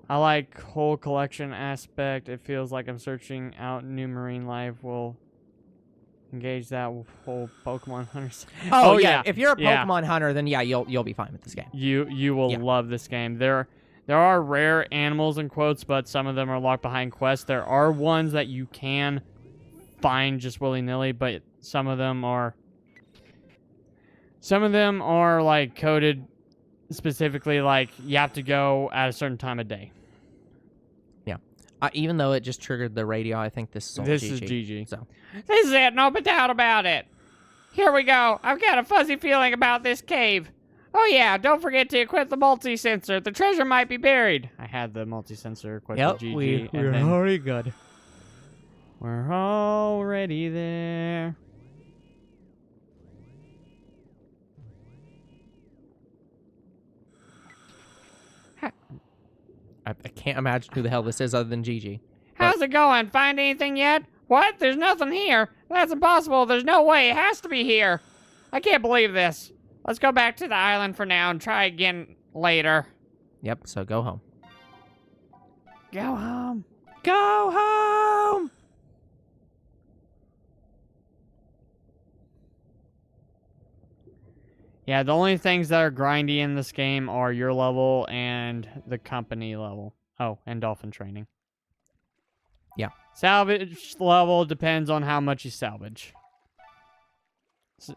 I like whole collection aspect. It feels like I'm searching out new marine life. Will engage that whole Pokemon hunters. Oh yeah. If you're a Pokemon hunter, then yeah, you'll be fine with this game. You will love this game. There are rare animals in quotes, but some of them are locked behind quests. There are ones that you can find just willy-nilly, but some of them are like coded specifically, like you have to go at a certain time of day. Yeah. Even though it just triggered the radio, I think this is all GG. This is GG. So. This is it, no doubt about it. Here we go. I've got a fuzzy feeling about this cave. Oh yeah, don't forget to equip the multi-sensor. The treasure might be buried. I had the multi-sensor equipped to GG. We're already good. We're already there. I can't imagine who the hell this is other than GG. How's it going? Find anything yet? What? There's nothing here. That's impossible. There's no way. It has to be here. I can't believe this. Let's go back to the island for now and try again later. Yep, so go home. Go home. Go home! Yeah, the only things that are grindy in this game are your level and the company level. Oh, and dolphin training. Yeah. Salvage level depends on how much you salvage.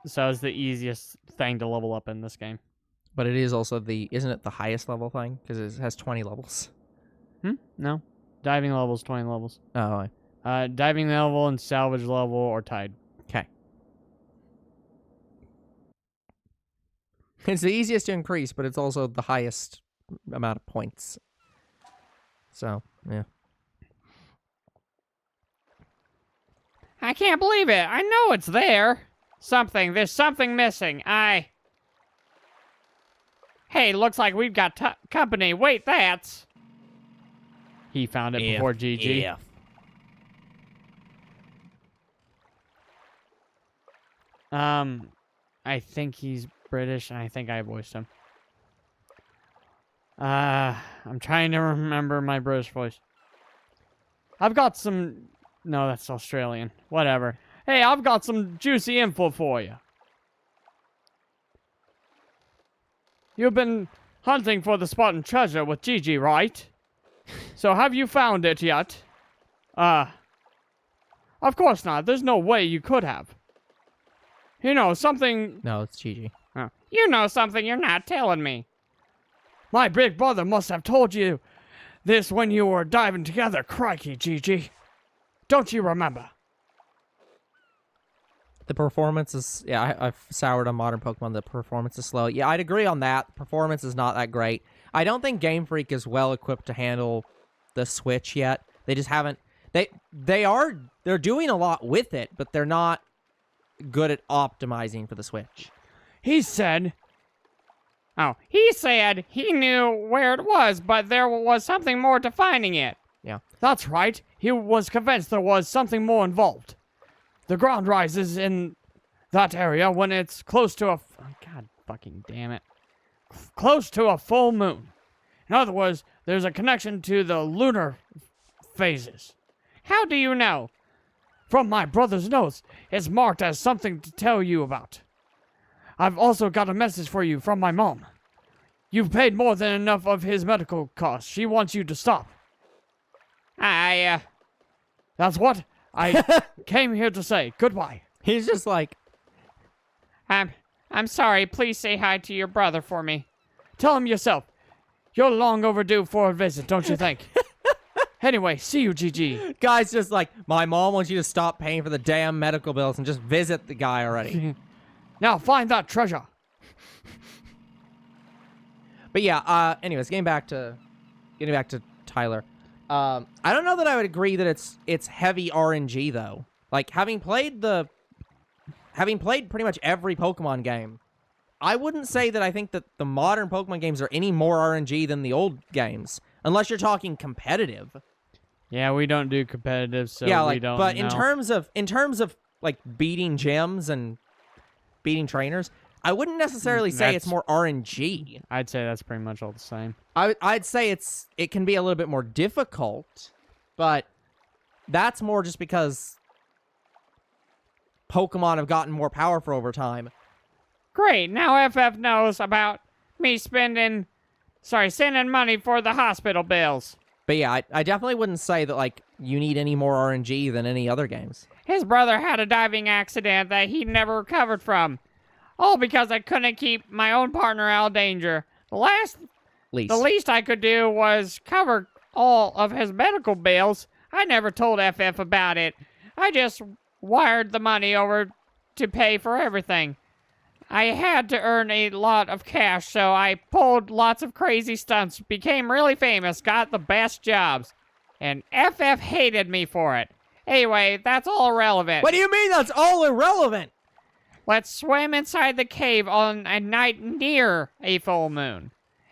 So it's the easiest thing to level up in this game. But it is also isn't it the highest level thing? Because it has 20 levels. No. Diving level is 20 levels. Oh, Diving level and salvage level are tied. okay. It's the easiest to increase, but it's also the highest amount of points. So, yeah. I can't believe it. I know it's there. There's something missing. Hey, looks like we've got company. Wait, that's... He found it before GG. Yeah. I think he's British, and I think I voiced him. I'm trying to remember my British voice. I've got some... No, that's Australian. Whatever. Hey, I've got some juicy info for you. You've been hunting for the Spartan Treasure with Gigi, right? So have you found it yet? Of course not. There's no way you could have. You know, something... No, it's Gigi. Oh. You know something you're not telling me. My big brother must have told you this when you were diving together. Crikey, Gigi. Don't you remember? The performance is... Yeah, I've soured on modern Pokemon. The performance is slow. Yeah, I'd agree on that. The performance is not that great. I don't think Game Freak is well equipped to handle the Switch yet. They just haven't... They're doing a lot with it, but they're not good at optimizing for the Switch. He said he knew where it was, but there was something more to finding it. Yeah. That's right. He was convinced there was something more involved. The ground rises in that area when it's close to God fucking damn it. Close to a full moon. In other words, there's a connection to the lunar phases. How do you know? From my brother's notes, it's marked as something to tell you about. I've also got a message for you from my mom. You've paid more than enough of his medical costs. She wants you to stop. That's what I came here to say. Goodbye. He's just like... I'm sorry. Please say hi to your brother for me. Tell him yourself. You're long overdue for a visit, don't you think? Anyway, see you, GG. Guy's just like, my mom wants you to stop paying for the damn medical bills and just visit the guy already. Now find that treasure. But yeah, anyways, getting back to Tyler. I don't know that I would agree that it's heavy RNG though. Like having played pretty much every Pokemon game, I wouldn't say that I think that the modern Pokemon games are any more RNG than the old games, unless you're talking competitive. Yeah, we don't do competitive, so yeah, we don't but know. in terms of like beating gyms and beating trainers, I wouldn't necessarily say it's more RNG. I'd say that's pretty much all the same. I'd say it can be a little bit more difficult, but that's more just because Pokemon have gotten more powerful over time. Great, now FF knows about me sending money for the hospital bills. But yeah, I definitely wouldn't say that like you need any more RNG than any other games. His brother had a diving accident that he never recovered from. All because I couldn't keep my own partner out of danger. The least I could do was cover all of his medical bills. I never told FF about it. I just wired the money over to pay for everything. I had to earn a lot of cash, so I pulled lots of crazy stunts, became really famous, got the best jobs. And FF hated me for it. Anyway, that's all irrelevant. What do you mean that's all irrelevant? Let's swim inside the cave on a night near a full moon.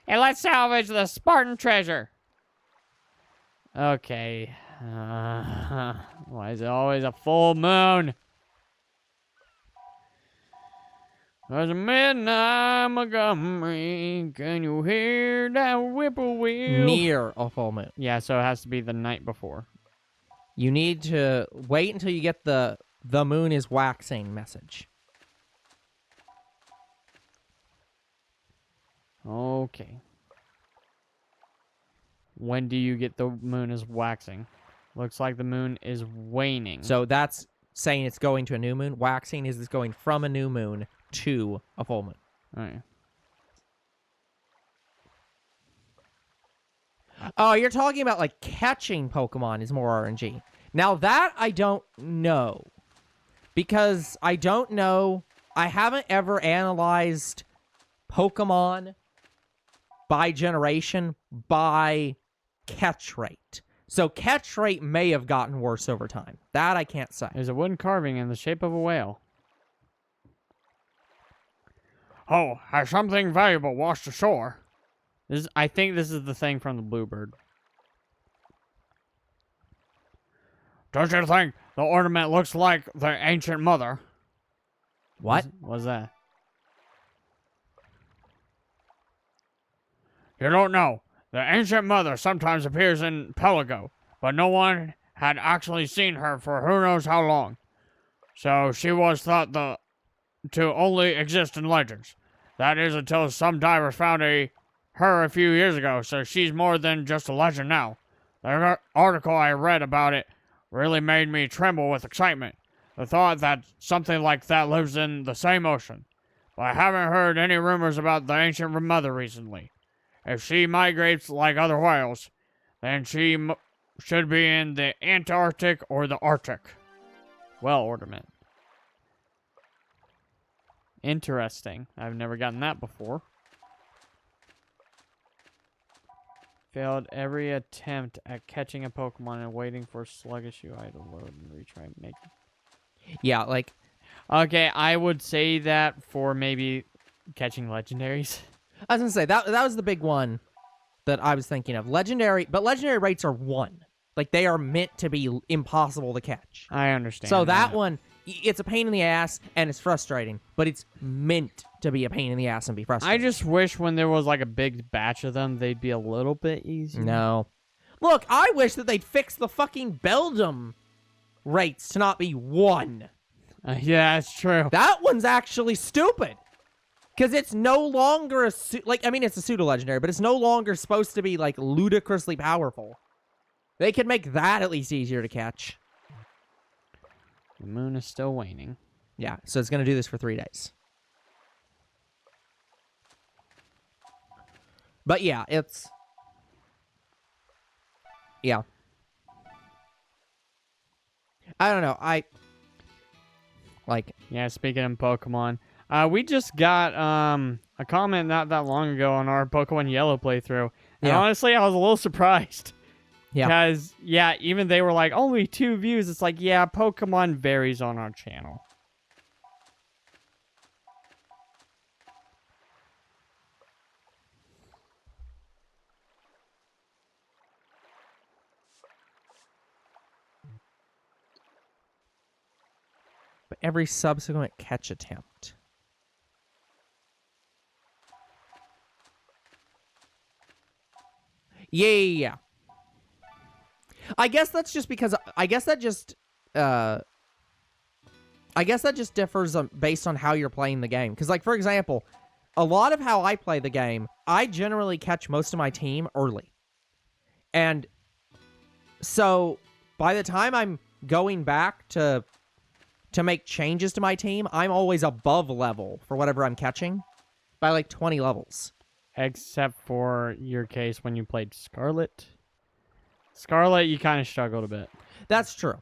And let's salvage the Spartan Treasure. Okay. Why is it always a full moon? There's a midnight Montgomery. Can you hear that whippoorwill? Near a full moon. Yeah, so it has to be the night before. You need to wait until you get the moon is waxing message. Okay. When do you get the moon is waxing? Looks like the moon is waning. So that's saying it's going to a new moon. Waxing is it's going from a new moon to a full moon. All right. Oh, you're talking about like catching Pokemon is more RNG. Now that I don't know. Because I don't know. I haven't ever analyzed Pokemon by generation by catch rate. So catch rate may have gotten worse over time. That I can't say. There's a wooden carving in the shape of a whale. Oh, has something valuable washed ashore? I think this is the thing from the Bluebird. Don't you think the ornament looks like the ancient mother? What? What's that? You don't know. The ancient mother sometimes appears in Pelago, but no one had actually seen her for who knows how long. So she was thought to only exist in legends. That is until some divers found her a few years ago, so she's more than just a legend now. The article I read about it really made me tremble with excitement. The thought that something like that lives in the same ocean. But I haven't heard any rumors about the ancient mother recently. If she migrates like other whales, then she should be in the Antarctic or the Arctic. Well, ornament. Interesting. I've never gotten that before. Failed every attempt at catching a Pokemon and waiting for sluggish UI to load and retry making. Yeah, like... Okay, I would say that for maybe catching legendaries. I was gonna say, that was the big one that I was thinking of. Legendary rates are 1. Like, they are meant to be impossible to catch. I understand. So that one, it's a pain in the ass, and it's frustrating. But it's meant to be a pain in the ass and be frustrating. I just wish when there was like a big batch of them, they'd be a little bit easier. No. Look, I wish that they'd fix the fucking Beldum rates to not be 1. Yeah, that's true. That one's actually stupid. Because it's no longer it's a pseudo-legendary, but it's no longer supposed to be, like, ludicrously powerful. They could make that at least easier to catch. The moon is still waning. Yeah, so it's going to do this for 3 days. But yeah, it's... Yeah. I don't know, Yeah, speaking of Pokemon, we just got a comment not that long ago on our Pokemon Yellow playthrough. And Yeah. honestly, I was a little surprised. Yeah. Because, yeah, even they were like, only 2 views. It's like, yeah, Pokemon varies on our channel. But every subsequent catch attempt. Yeah. I guess that's just because I guess that just differs based on how you're playing the game. Because, like, for example, a lot of how I play the game, I generally catch most of my team early. And so by the time I'm going back to make changes to my team, I'm always above level for whatever I'm catching by like 20 levels. Except for your case when you played Scarlet. Scarlet, you kind of struggled a bit. That's true.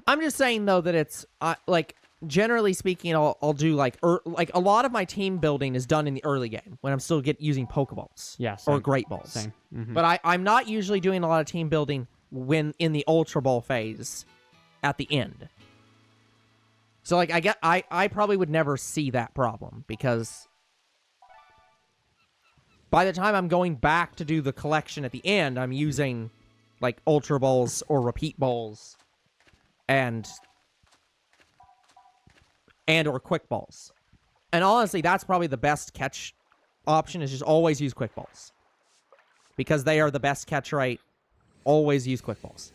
I'm just saying, though, that it's, like, generally speaking, I'll do, like a lot of my team building is done in the early game when I'm still using Pokeballs. Yeah, same. Or Great Balls. Same. Mm-hmm. But I'm not usually doing a lot of team building when in the Ultra Ball phase at the end. So, like, I probably would never see that problem because by the time I'm going back to do the collection at the end, I'm using, like, Ultra Balls or Repeat Balls. And and or quick balls. And honestly, that's probably the best catch option is just always use quick balls. Because they are the best catch rate, always use quick balls.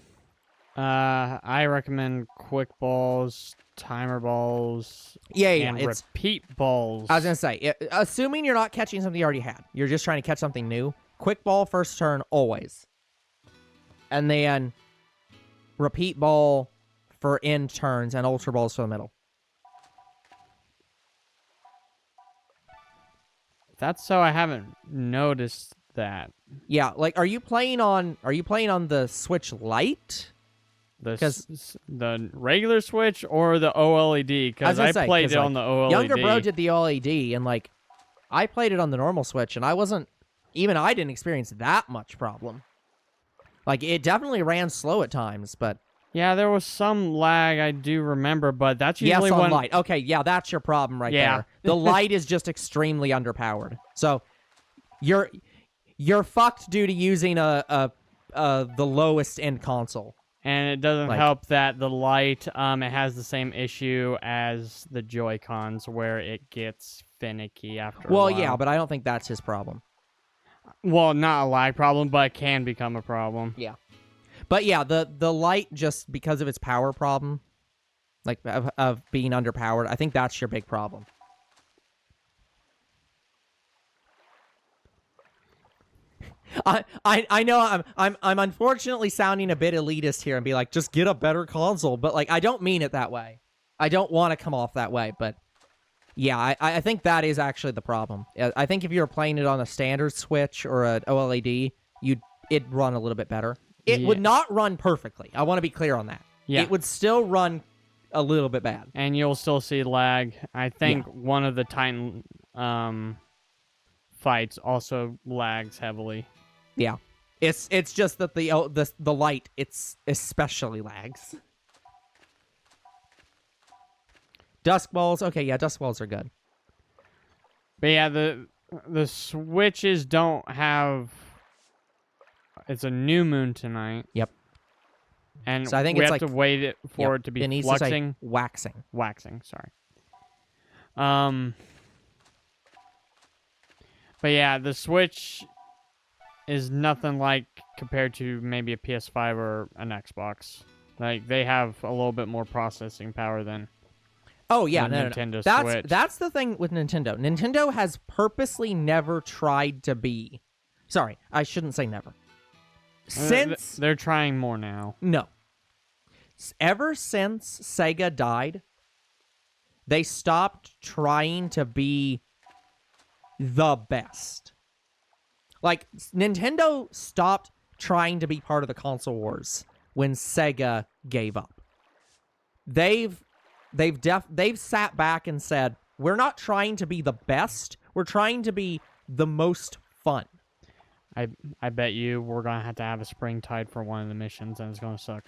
I recommend quick balls, timer balls, and repeat balls. I was going to say, assuming you're not catching something you already had, you're just trying to catch something new, quick ball first turn, always. And then repeat ball for end turns and ultra balls for the middle. That's so I haven't noticed that. Yeah, like are you playing on the Switch Lite? The regular Switch or the OLED? Because I played it on the OLED. Younger bro did the OLED, and like I played it on the normal Switch, and I didn't experience that much problem. Like it definitely ran slow at times, but yeah, there was some lag I do remember, but that's usually on when Lite. Okay, yeah, that's your problem right there. The Lite is just extremely underpowered, so you're fucked due to using the lowest end console. And it doesn't help that the Lite, it has the same issue as the Joy-Cons where it gets finicky after a while. Well, yeah, but I don't think that's his problem. Well, not a lag problem, but it can become a problem. Yeah. But yeah, the Lite, just because of its power problem, like of being underpowered, I think that's your big problem. I know I'm unfortunately sounding a bit elitist here and be like, just get a better console, but like I don't mean it that way. I don't want to come off that way, but yeah, I think that is actually the problem. I think if you were playing it on a standard Switch or an OLED, it'd run a little bit better. It would not run perfectly. I want to be clear on that. Yeah. It would still run a little bit bad. And you'll still see lag. I think one of the Titan fights also lags heavily. Yeah. It's just that the Lite, it's especially lags. Dusk balls, okay, yeah, dusk balls are good. But yeah, the Switches don't have. It's a new moon tonight. Yep. And so I think we it's have to wait for it to be fluxing. Waxing. Waxing, sorry. But yeah, the Switch is nothing like compared to maybe a PS5 or an Xbox. Like they have a little bit more processing power than. Oh yeah, no. Nintendo Switch. That's the thing with Nintendo. Nintendo has purposely never tried to be. Sorry, I shouldn't say never. Since they're trying more now. No. Ever since Sega died, they stopped trying to be the best. Like Nintendo stopped trying to be part of the console wars when Sega gave up. They've sat back and said, we're not trying to be the best. We're trying to be the most fun. I bet you we're going to have a spring tide for one of the missions, and it's going to suck.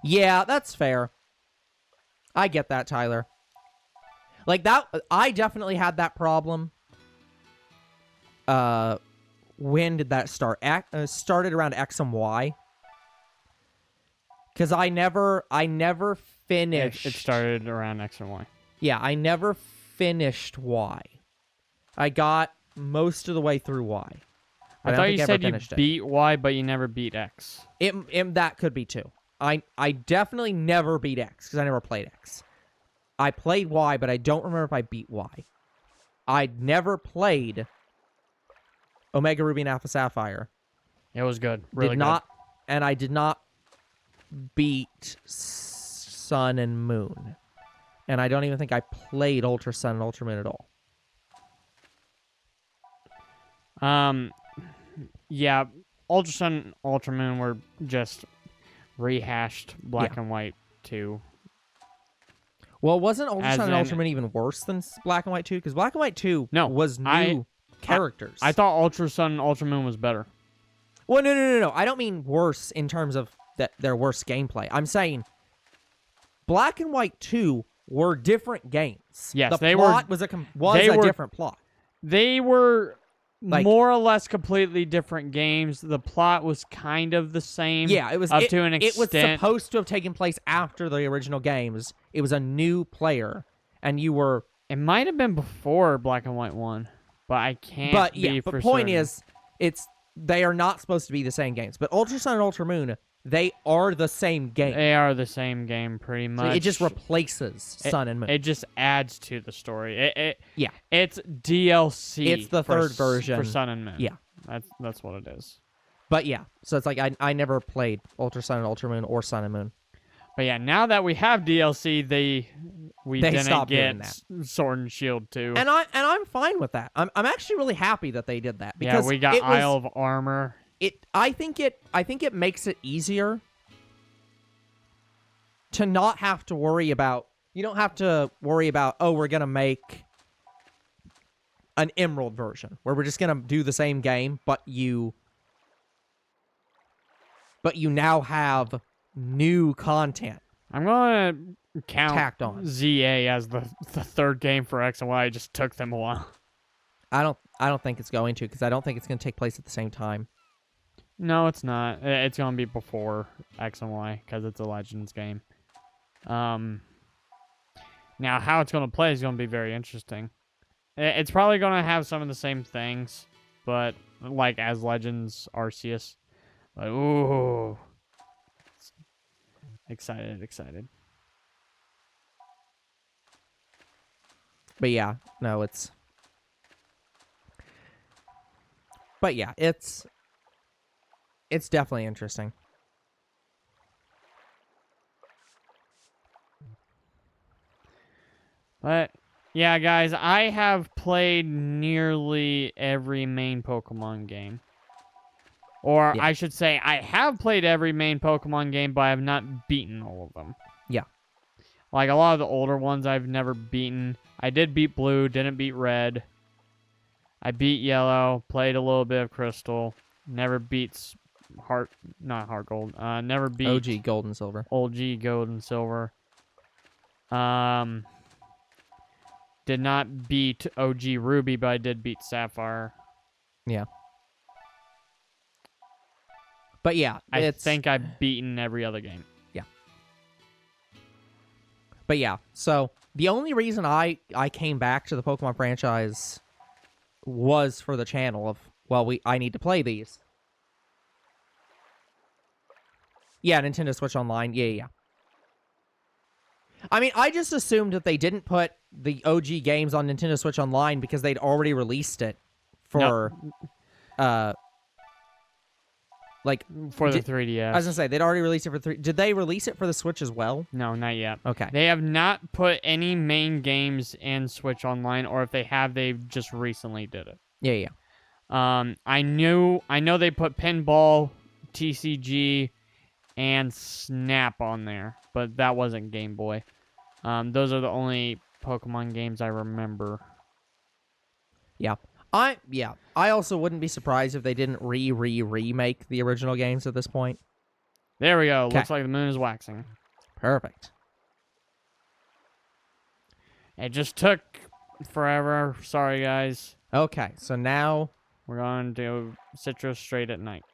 Yeah, that's fair. I get that, Tyler. Like that, I definitely had that problem. When did that start? Started around X and Y. Because I never finished. It started around X and Y. Yeah, I never finished Y. I got most of the way through Y. I thought you said you beat Y, but you never beat X. That could be too. I definitely never beat X, because I never played X. I played Y, but I don't remember if I beat Y. I never played Omega Ruby and Alpha Sapphire. It was good. Really good. And I did not beat Sun and Moon. And I don't even think I played Ultra Sun and Ultra Moon at all. Yeah, Ultra Sun, Ultra Moon were just rehashed Black and White 2. Well, wasn't Ultra Sun and Ultra Moon even worse than Black and White 2? Because Black and White 2 was new characters. I thought Ultra Sun and Ultra Moon was better. Well, no. I don't mean worse in terms of their worse gameplay. I'm saying Black and White 2 were different games. Yes, the plot was a different plot. They were Like, more or less completely different games. The plot was kind of the same. yeah, it was up to an It was extent. supposed to have taken place after the original games. It was a new player, and you were. It might have been before Black and White 1, but I can't But be yeah, for but point certain. they are not supposed to be the same games. But Ultra Sun and Ultra Moon, they are the same game. They are the same game pretty So much. it just replaces Sun and Moon. It just adds to the story. Yeah. It's DLC. It's the third version. for Sun and Moon. Yeah. That's what it is. But yeah, so it's like I never played Ultra Sun and Ultra Moon or Sun and Moon. But yeah, now that we have DLC, we They didn't stopped get doing that. Sword and Shield 2. And I'm fine with that. I'm actually really happy that they did that Yeah, because we got it was, Isle of Armor. I think it makes it easier to not have to worry about. You don't have to worry about, oh, we're gonna make an Emerald version where we're just gonna do the same game, but you now have new content. I'm gonna count Tacked on. ZA as the third game for X and Y. It just took them a while. I don't think it's going to, because I don't think it's gonna take place at the same time. No, it's not. It's gonna be before X and Y because it's a Legends game. Now how it's gonna play is gonna be very interesting. It's probably gonna have some of the same things, but like as Legends Arceus. But ooh, excited. But yeah, no, it's. But yeah, it's definitely interesting. But yeah, guys, I have played nearly every main Pokemon game. Or Yeah. I should say, I have played every main Pokemon game, but I have not beaten all of them. Yeah. Like, a lot of the older ones I've never beaten. I did beat Blue, didn't beat Red. I beat Yellow, played a little bit of Crystal. Never beats not Heart Gold. Never beat OG Gold and Silver. OG Gold and Silver. Did not beat OG Ruby, but I did beat Sapphire. Yeah. But yeah, I think I've beaten every other game. But yeah, so the only reason I came back to the Pokemon franchise was for the channel of, well, I need to play these. Yeah, Nintendo Switch Online. Yeah. I mean, I just assumed that they didn't put the OG games on Nintendo Switch Online because they'd already released it for For the I 3DS. was gonna say they'd already released it for 3. Did they release it for the Switch as well? No, not yet. Okay. They have not put any main games in Switch Online, or if they have, they just recently did it. Yeah. I know they put Pinball, TCG, and Snap on there, but that wasn't Game Boy. Those are the only Pokemon games I remember. Yeah. I also wouldn't be surprised if they didn't remake the original games at this point. There we go. 'Kay. Looks like the moon is waxing. Perfect. It just took forever. Sorry, guys. Okay, so now We're going to Citrus straight at night.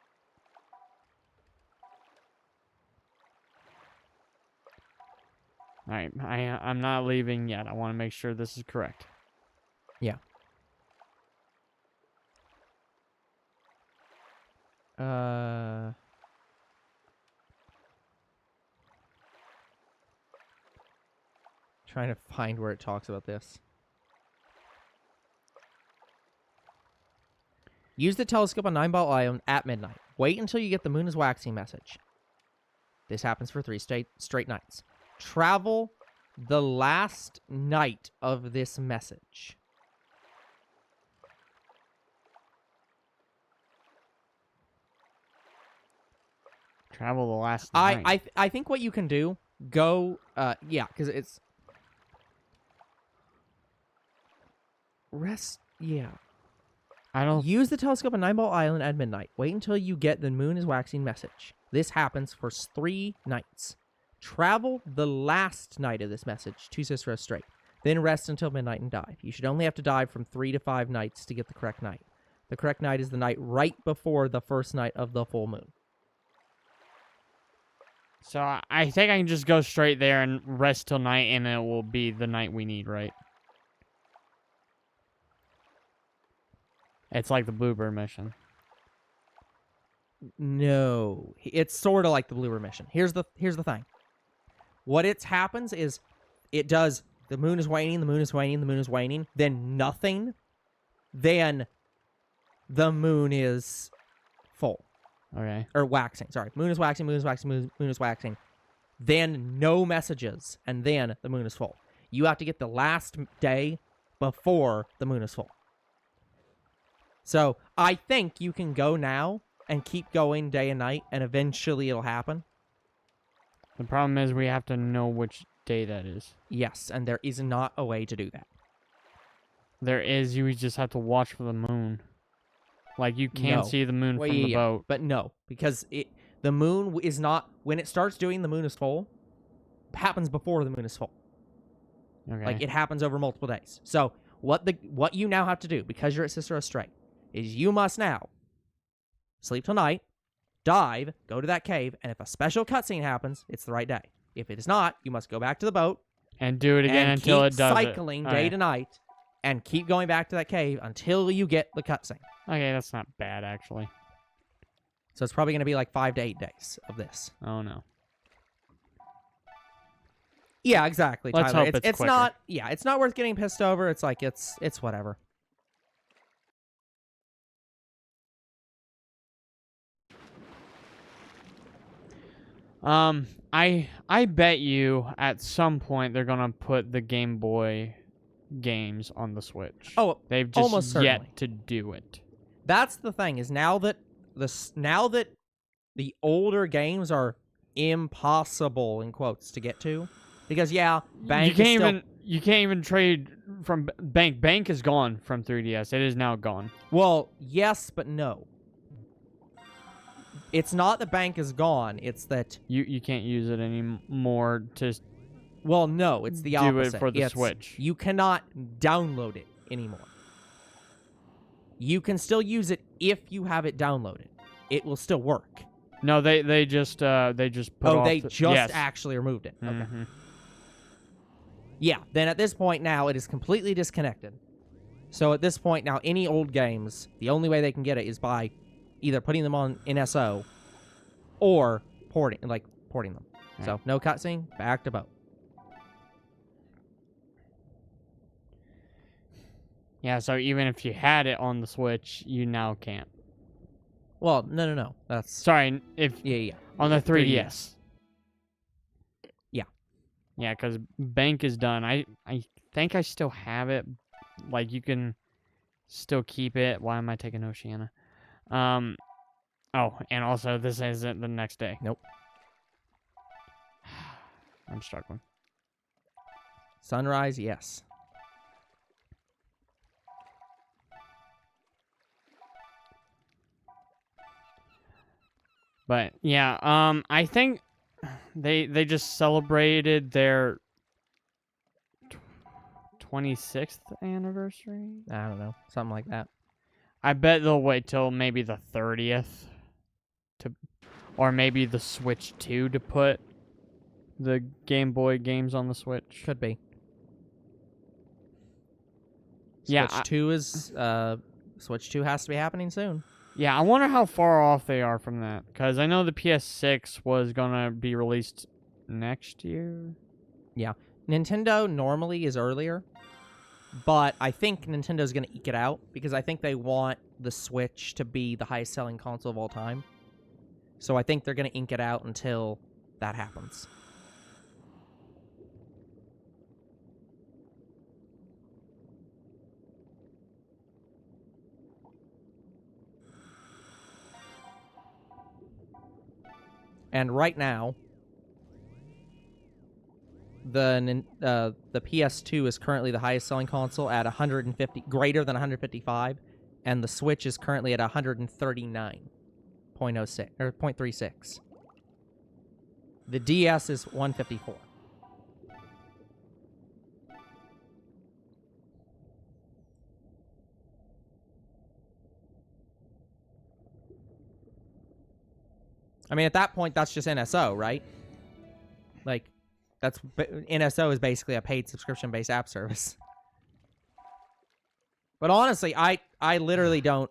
Alright, I'm not leaving yet. I want to make sure this is correct. yeah. Trying to find where it talks about this. Use the telescope on 9-Ball Island at midnight. Wait until you get the moon is waxing message. This happens for 3 straight nights. Travel the last night of this message. Travel the last night. I think what you can do, go, yeah, because it's rest, yeah. I don't... Use the telescope on 9-Ball Island at midnight. Wait until you get the moon is waxing message. This happens for 3 nights. Travel the last night of this message, 2 sisters straight. Then rest until midnight and dive. You should only have to dive from 3 to 5 nights to get the correct night. The correct night is the night right before the first night of the full moon. So I think I can just go straight there and rest till night, and it will be the night we need, right? It's like the Bluebird mission. No, it's sort of like the Bluebird mission. Here's the thing. What happens is it does. The moon is waning. The moon is waning. The moon is waning. Then nothing. Then the moon is full. Okay. Or waxing. Sorry, moon is waxing. Moon is waxing. Moon is waxing. Then no messages, and then the moon is full. You have to get the last day before the moon is full. So I think you can go now and keep going day and night, and eventually it'll happen. The problem is we have to know which day that is. Yes, and there is not a way to do that. There is. You just have to watch for the moon. Like, you can't No. see the moon Well, from the yeah, boat. but no, because the moon is not, when it starts doing the moon is full, happens before the moon is full. Okay. Like, it happens over multiple days. So what you now have to do, because you're at Sister Strait, is you must now sleep till night, dive, go to that cave, and if a special cutscene happens, it's the right day. If it is not, you must go back to the boat and do it again and until keep it does cycling it. day Okay. to night, and keep going back to that cave until you get the cutscene. Okay, that's not bad, actually. So it's probably going to be like 5 to 8 days of this. Oh, no. Yeah, exactly, Let's Tyler. hope it's quicker. not. Yeah, it's not worth getting pissed over. It's like it's whatever. I bet you at some point they're gonna put the Game Boy games on the Switch. Oh, They've just almost certainly. yet to do it. That's the thing, is now that the older games are impossible in quotes to get to, because Bank You can't even trade from Bank. Bank is gone from 3DS. It is now gone. Well, yes, but no. It's not that Bank is gone. It's that You can't use it anymore to well, no, it's the do opposite. it for the It's- Switch. You cannot download it anymore. You can still use it if you have it downloaded. It will still work. No, they just put off they the, just yes. actually removed it. Okay. Mhm. Yeah, then at this point now, it is completely disconnected. So at this point now, any old games, the only way they can get it is by either putting them on NSO or porting them. So no cutscene, back to boat. Yeah, so even if you had it on the Switch, you now can't. Well, no. That's Sorry, if yeah. on the 3DS. Yeah. Yeah, because Bank is done. I think I still have it. Like, you can still keep it. Why am I taking Oceania? Oh, and also, this isn't the next day. Nope. I'm struggling. Sunrise, yes. But, yeah, I think they just celebrated their 26th anniversary. I don't know, something like that. I bet they'll wait till maybe the 30th or maybe the Switch 2 to put the Game Boy games on the Switch. Could be. Yeah, Switch 2 is Switch 2 has to be happening soon. Yeah, I wonder how far off they are from that, because I know the PS6 was gonna be released next year. Yeah. Nintendo normally is earlier, but I think Nintendo's going to eke it out because I think they want the Switch to be the highest selling console of all time. So I think they're going to ink it out until that happens. And right now, the PS2 is currently the highest selling console at 150, greater than 155, and the Switch is currently at 139.06 or 0.36. The DS is 154. I mean, at that point, that's just NSO, right? Like, NSO is basically a paid subscription-based app service. But honestly, I literally don't.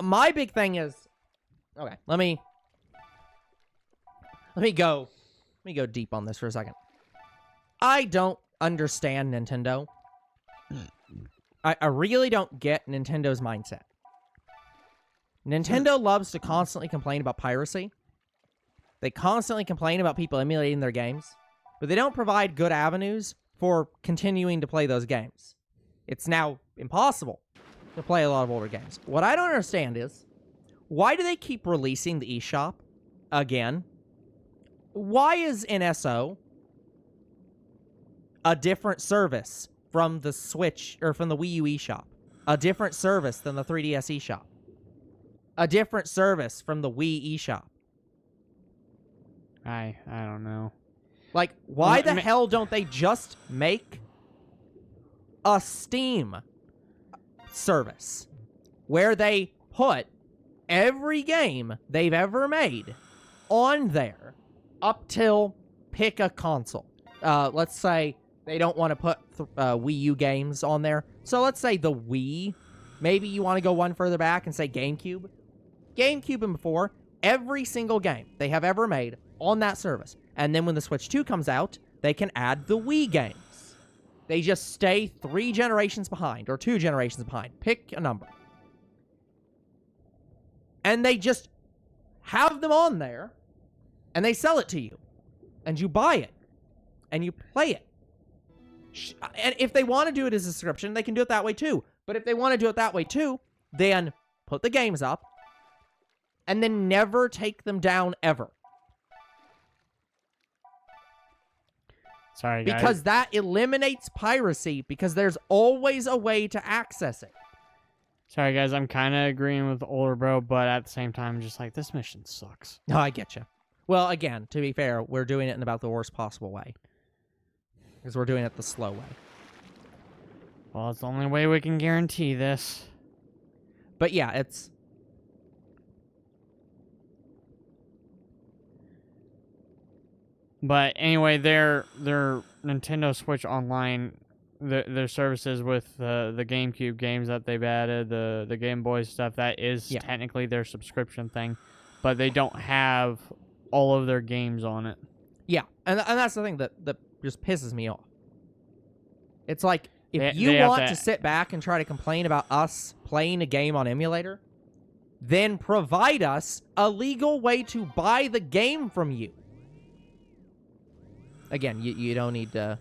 My big thing is, okay, let me go deep on this for a second. I don't understand Nintendo. I really don't get Nintendo's mindset. Nintendo loves to constantly complain about piracy. They constantly complain about people emulating their games, but they don't provide good avenues for continuing to play those games. It's now impossible to play a lot of older games. What I don't understand is, why do they keep releasing the eShop again? Why is NSO a different service from the Switch or from the Wii U eShop? A different service than the 3DS eShop? A different service from the Wii eShop? I don't know. Like, why the hell don't they just make a Steam service where they put every game they've ever made on there up till pick a console? Let's say they don't want to put Wii U games on there. So let's say the Wii. Maybe you want to go one further back and say GameCube. GameCube and before, every single game they have ever made on that service. And then when the Switch 2 comes out, they can add the Wii games. They just stay 3 generations behind, or 2 generations behind. Pick a number. And they just have them on there, and they sell it to you. And you buy it. And you play it. And if they want to do it as a subscription, they can do it that way too. But if they want to do it that way too, then put the games up, and then never take them down ever. Sorry, guys. Because that eliminates piracy, because there's always a way to access it. Sorry, guys. I'm kind of agreeing with older bro, but at the same time, just like, this mission sucks. No, I get you. Well, again, to be fair, we're doing it in about the worst possible way. Because we're doing it the slow way. Well, it's the only way we can guarantee this. But yeah, it's... But anyway, their Nintendo Switch Online, their services with the GameCube games that they've added, the Game Boy stuff, that is technically their subscription thing, but they don't have all of their games on it. Yeah, and that's the thing that just pisses me off. It's like, if you want to sit back and try to complain about us playing a game on emulator, then provide us a legal way to buy the game from you. Again, you don't need to...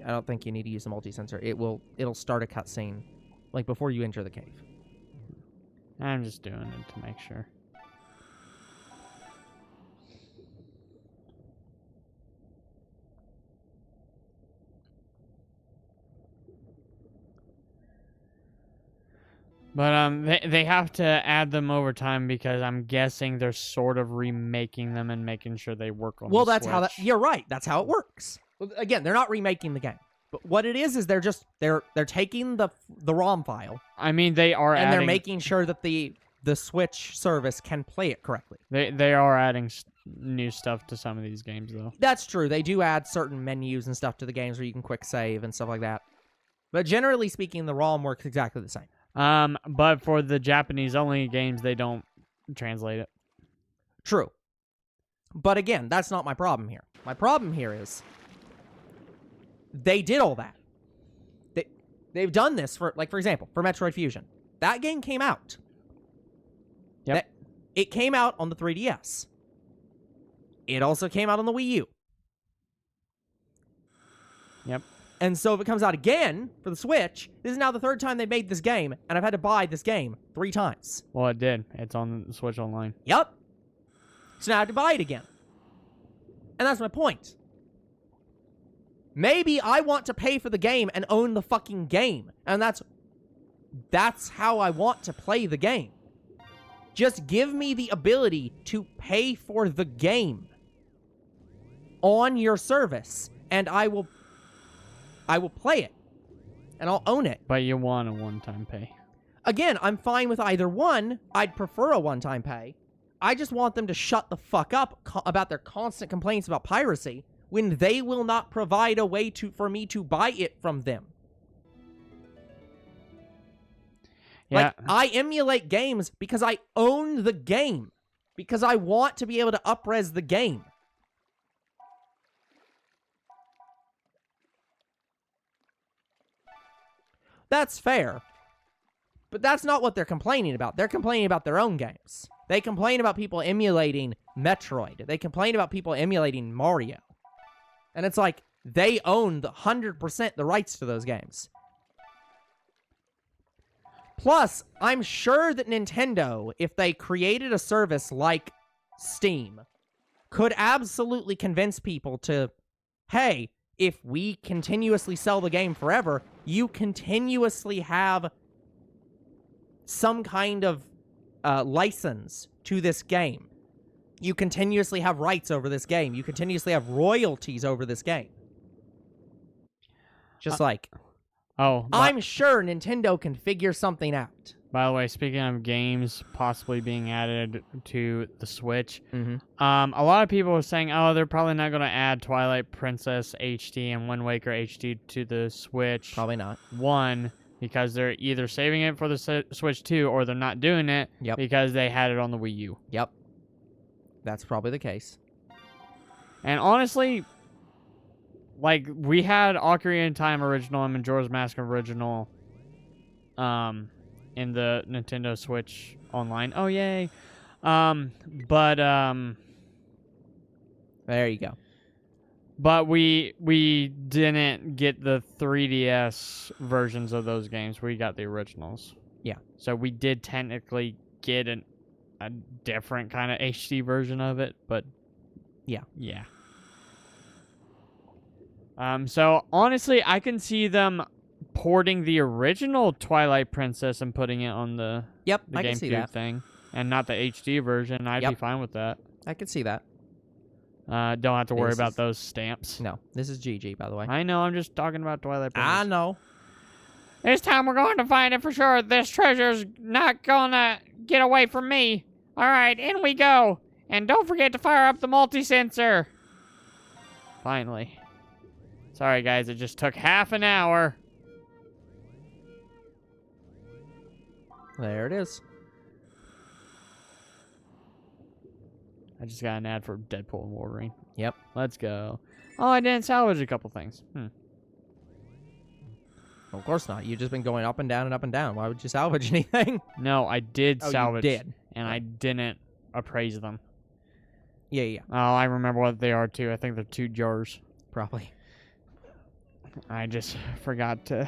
I don't think you need to use the multi-sensor. It'll start a cutscene, like, before you enter the cave. I'm just doing it to make sure. But they have to add them over time, because I'm guessing they're sort of remaking them and making sure they work on the that's Switch. how that... You're right. That's how it works. Again, they're not remaking the game. But what it is they're taking the ROM file. I mean, they are and adding... they're making sure that the Switch service can play it correctly. They are adding new stuff to some of these games, though. That's true. They do add certain menus and stuff to the games where you can quick save and stuff like that. But generally speaking, the ROM works exactly the same. But for the Japanese-only games, they don't translate it. True. But again, that's not my problem here. My problem here is they did all that. They've done this for example, for Metroid Fusion. That game came out. Yep. It came out on the 3DS. It also came out on the Wii U. Yep. And so if it comes out again for the Switch, this is now the 3rd time they made this game, and I've had to buy this game 3 times. Well, it did. It's on the Switch Online. Yep. So now I have to buy it again. And that's my point. Maybe I want to pay for the game and own the fucking game. And that's how I want to play the game. Just give me the ability to pay for the game on your service, and I will play it, and I'll own it. But you want a one-time pay. Again, I'm fine with either one. I'd prefer a one-time pay. I just want them to shut the fuck up about their constant complaints about piracy when they will not provide a way for me to buy it from them. Yeah. Like, I emulate games because I own the game. Because I want to be able to up-res the game. That's fair. But that's not what they're complaining about. They're complaining about their own games. They complain about people emulating Metroid. They complain about people emulating Mario. And it's like, they own 100% the rights to those games. Plus, I'm sure that Nintendo, if they created a service like Steam, could absolutely convince people to, hey, if we continuously sell the game forever, you continuously have some kind of license to this game. You continuously have rights over this game. You continuously have royalties over this game. Just like... Oh, I'm sure Nintendo can figure something out. by the way, speaking of games possibly being added to the Switch, Mm-hmm. a lot of people are saying, oh, they're probably not going to add Twilight Princess HD and Wind Waker HD to the Switch. Probably not. One, because they're either saving it for the Switch 2 or they're not doing it because they had it on the Wii U. Yep. That's probably the case. And honestly, like, we had Ocarina of Time original and Majora's Mask original in the Nintendo Switch Online. Oh, yay. There you go. But we didn't get the 3DS versions of those games. We got the originals. Yeah. So we did technically get a different kind of HD version of it, but yeah. So honestly, I can see them porting the original Twilight Princess and putting it on the I can see GameCube that. thing, and not the HD version. I'd be fine with that. I can see that. Don't have to worry about those stamps. No, this is GG, by the way. I know. I'm just talking about Twilight Princess. I know. This time we're going to find it for sure. This treasure's not gonna get away from me. All right, in we go. And don't forget to fire up the multi-sensor. Finally. Sorry, guys. It just took half an hour. There it is. I just got an ad for Deadpool and Wolverine. Yep. Let's go. Oh, I didn't salvage a couple things. Of course not. You've just been going up and down and up and down. Why would you salvage anything? No, I did salvage. You did. And I didn't appraise them. Yeah. Oh, I remember what they are, too. I think they're 2 jars. Probably. I just forgot to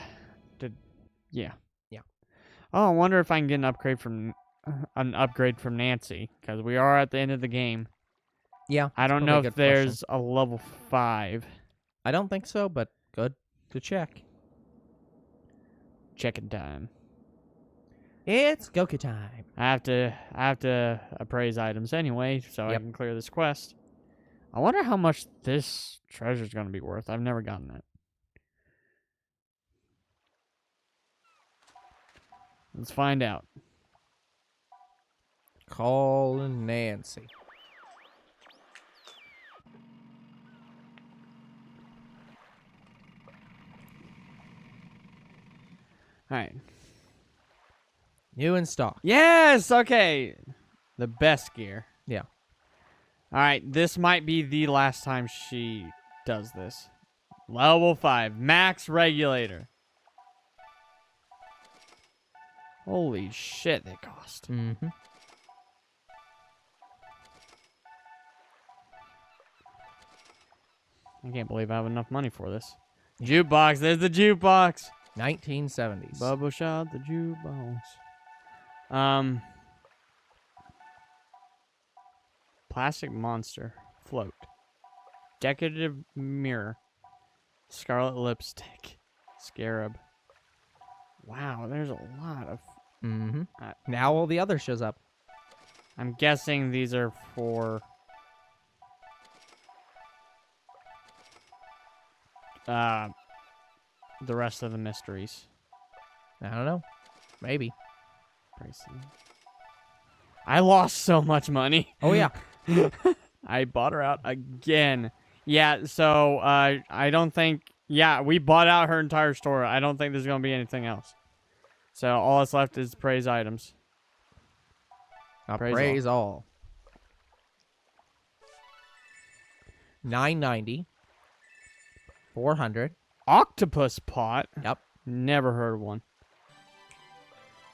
yeah. Yeah. Oh, I wonder if I can get an upgrade from Nancy, because we are at the end of the game. Yeah. I don't know if there's a level 5. I don't think so, but good to check. Checking time. It's Goku time. I have to appraise items anyway, so I can clear this quest. I wonder how much this treasure is going to be worth. I've never gotten it. Let's find out. Call Nancy. All right. New in stock. Yes, okay. The best gear. Yeah. All right, this might be the last time she does this. Level 5, max regulator. Holy shit, they cost. Mm-hmm. I can't believe I have enough money for this. Jukebox, there's the jukebox. 1970s. Bubble shot the jukebox. Plastic monster. Float. Decorative mirror. Scarlet lipstick. Scarab. Wow, there's a lot of... Mm-hmm. Now all the other shows up. I'm guessing these are for... the rest of the mysteries. I don't know. Maybe. Pricey. I lost so much money. Oh, yeah. I bought her out again. Yeah, so I don't think... Yeah, we bought out her entire store. I don't think there's going to be anything else. So all that's left is praise items. Praise all. $9.90. 400. Octopus pot. Yep. Never heard of one.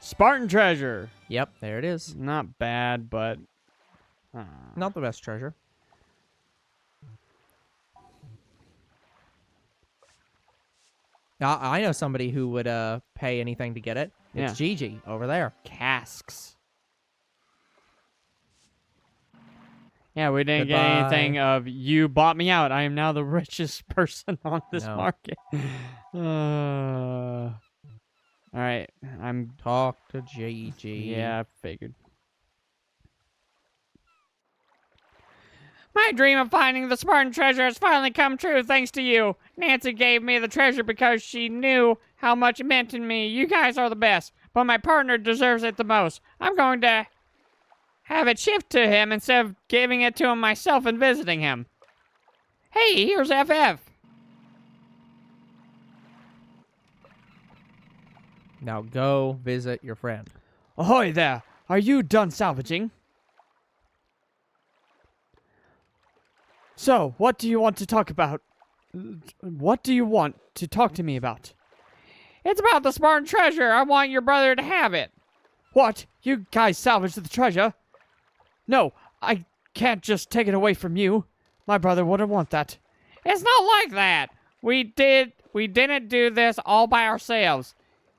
Spartan Treasure. Yep, there it is. Not bad, but... Not the best treasure. I know somebody who would pay anything to get it. It's Gigi over there. Casks. Yeah, we didn't get Goodbye. anything of you bought me out. I am now the richest person on this No. market. All right, I'm... Talk to Gigi. Yeah, I figured. My dream of finding the Spartan treasure has finally come true thanks to you. Nancy gave me the treasure because she knew how much it meant to me. You guys are the best, but my partner deserves it the most. I'm going to have it shipped to him instead of giving it to him myself and visiting him. Hey, here's FF. Now go visit your friend. Ahoy there. Are you done salvaging? So, what do you want to talk about? What do you want to talk to me about? It's about the Spartan treasure. I want your brother to have it. What? You guys salvaged the treasure? No, I can't just take it away from you. My brother wouldn't want that. It's not like that. We didn't do this all by ourselves.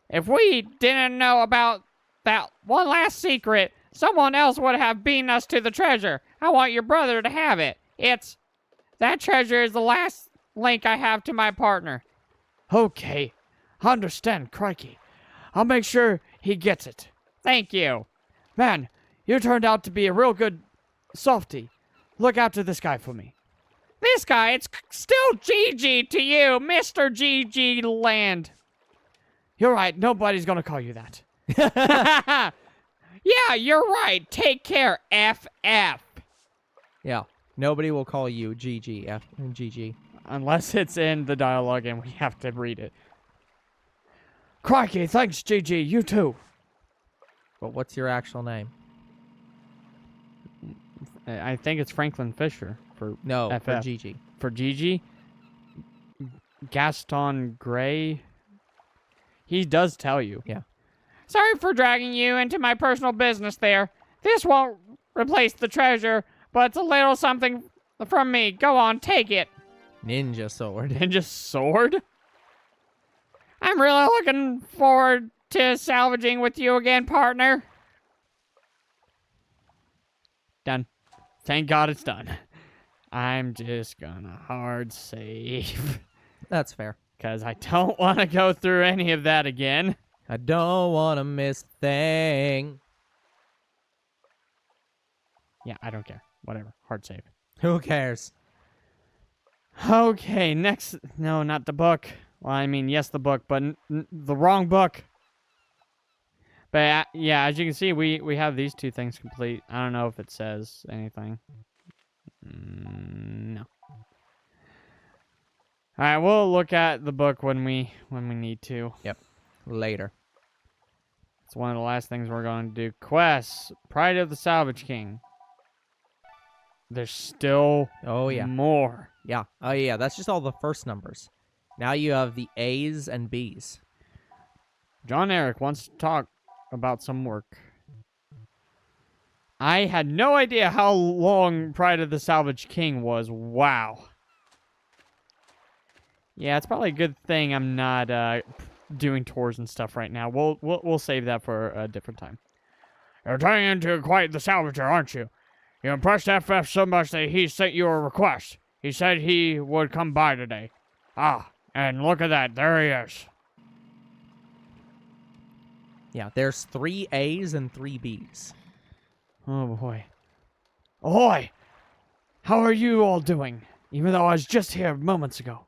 If we didn't know about that one last secret, someone else would have beaten us to the treasure. I want your brother to have it. That treasure is the last link I have to my partner. Okay, I understand, crikey. I'll make sure he gets it. Thank you. Man, you turned out to be a real good softy. Look after this guy for me. This guy, it's still Gigi to you, Mr. Gigi Land. You're right, nobody's gonna call you that. Yeah, you're right. Take care, FF. Yeah. Nobody will call you GG. Unless it's in the dialogue and we have to read it. Crikey, thanks, GG. You too. But what's your actual name? I think it's Franklin Fisher for No, FF. for Gigi. For GG? Gaston Gray? He does tell you. Yeah. Sorry for dragging you into my personal business there. This won't replace the treasure, but it's a little something from me. Go on, take it. Ninja sword. Ninja sword? I'm really looking forward to salvaging with you again, partner. Done. Thank God it's done. I'm just gonna hard save. That's fair. Because I don't want to go through any of that again. I don't want to miss a thing. Yeah, I don't care. Whatever. Hard save. Who cares? Okay, next. No, not the book. Well, I mean, yes, the book, but the wrong book. But yeah, as you can see, we have these two things complete. I don't know if it says anything. No. All right, we'll look at the book when we need to. Yep. Later. It's one of the last things we're going to do. Quests. Pride of the Salvage King. There's still more. Yeah. Oh, yeah. That's just all the first numbers. Now you have the A's and B's. John Eric wants to talk about some work. I had no idea how long Pride of the Salvage King was. Wow. Yeah, it's probably a good thing I'm not doing tours and stuff right now. We'll save that for a different time. You're turning into quite the salvager, aren't you? You impressed FF so much that he sent you a request. He said he would come by today. Ah, and look at that. There he is. Yeah, there's 3 A's and 3 B's. Oh, boy. Ahoy! How are you all doing? Even though I was just here moments ago.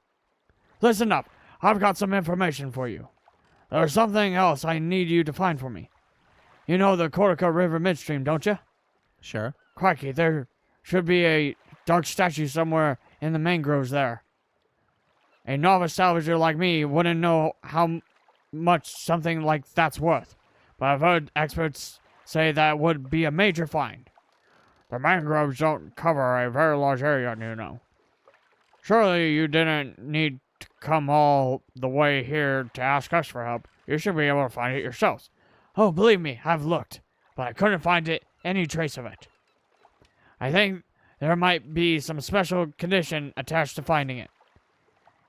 Listen up. I've got some information for you. There's something else I need you to find for me. You know the Cortica River midstream, don't you? Sure. Crikey, there should be a dark statue somewhere in the mangroves there. A novice salvager like me wouldn't know how much something like that's worth, but I've heard experts say that would be a major find. The mangroves don't cover a very large area, you know. Surely you didn't need to come all the way here to ask us for help. You should be able to find it yourselves. Oh, believe me, I've looked, but I couldn't find any trace of it. I think there might be some special condition attached to finding it.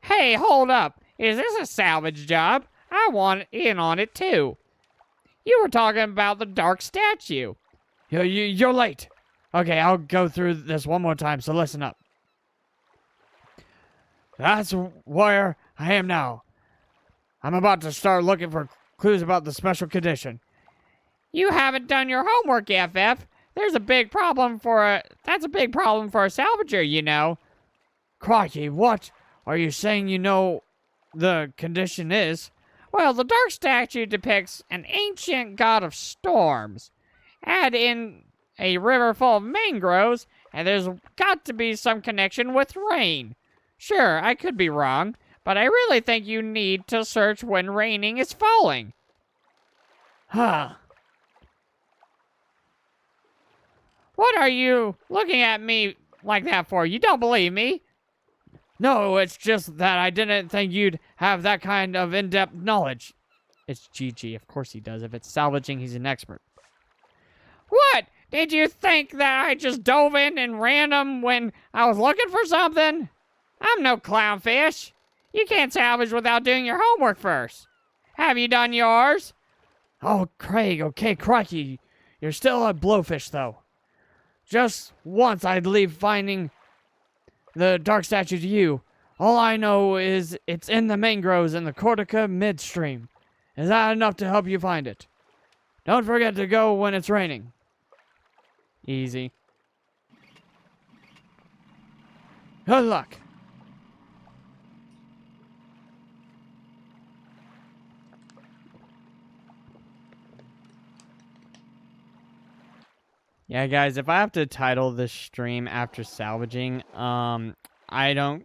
Hey, hold up. Is this a salvage job? I want in on it too. You were talking about the dark statue. You're late. Okay, I'll go through this one more time, so listen up. That's where I am now. I'm about to start looking for clues about the special condition. You haven't done your homework, FF. That's a big problem for a salvager, you know. Crikey, what are you saying you know the condition is? Well, the dark statue depicts an ancient god of storms. Add in a river full of mangroves, and there's got to be some connection with rain. Sure, I could be wrong, but I really think you need to search when raining is falling. Huh. What are you looking at me like that for? You don't believe me? No, it's just that I didn't think you'd have that kind of in-depth knowledge. It's GG. Of course he does. If it's salvaging, he's an expert. What? Did you think that I just dove in random when I was looking for something? I'm no clownfish. You can't salvage without doing your homework first. Have you done yours? Oh, Craig, okay, crikey. You're still a blowfish, though. Just once I'd leave finding the dark statue to you. All I know is it's in the mangroves in the Cortica midstream. Is that enough to help you find it? Don't forget to go when it's raining. Easy. Good luck. Yeah, guys, if I have to title this stream after salvaging, I don't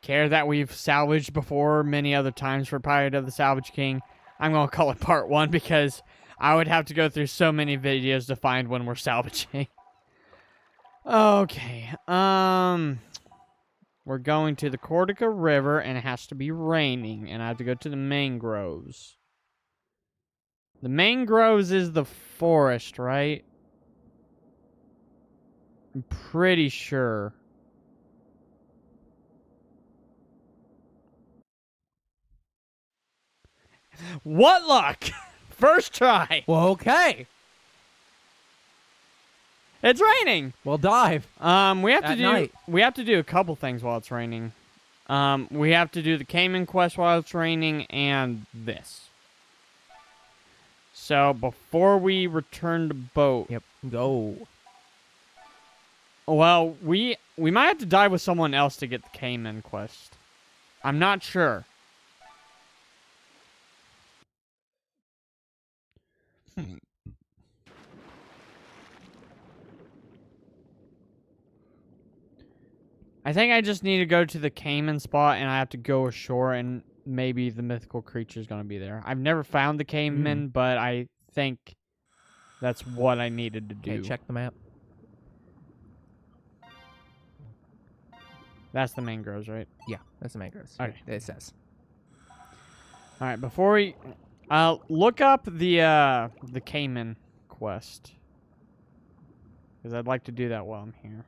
care that we've salvaged before many other times for Pirate of the Salvage King. I'm going to call it part 1 because I would have to go through so many videos to find when we're salvaging. Okay, we're going to the Cortica River, and it has to be raining, and I have to go to the mangroves. The mangroves is the forest, right? I'm pretty sure. What luck! First try. Well, okay. It's raining. We'll dive. We have At to night. do a couple things while it's raining. We have to do the Cayman quest while it's raining and this. So before we return to boat. Yep. Go. Well, we might have to dive with someone else to get the Cayman quest. I'm not sure. I think I just need to go to the Cayman spot, and I have to go ashore, and maybe the mythical creature is going to be there. I've never found the Cayman, but I think that's what I needed to do. Okay, check the map. That's the mangroves, right? Yeah, that's the mangroves. Okay. It says. All right, before we look up the Cayman quest, because I'd like to do that while I'm here.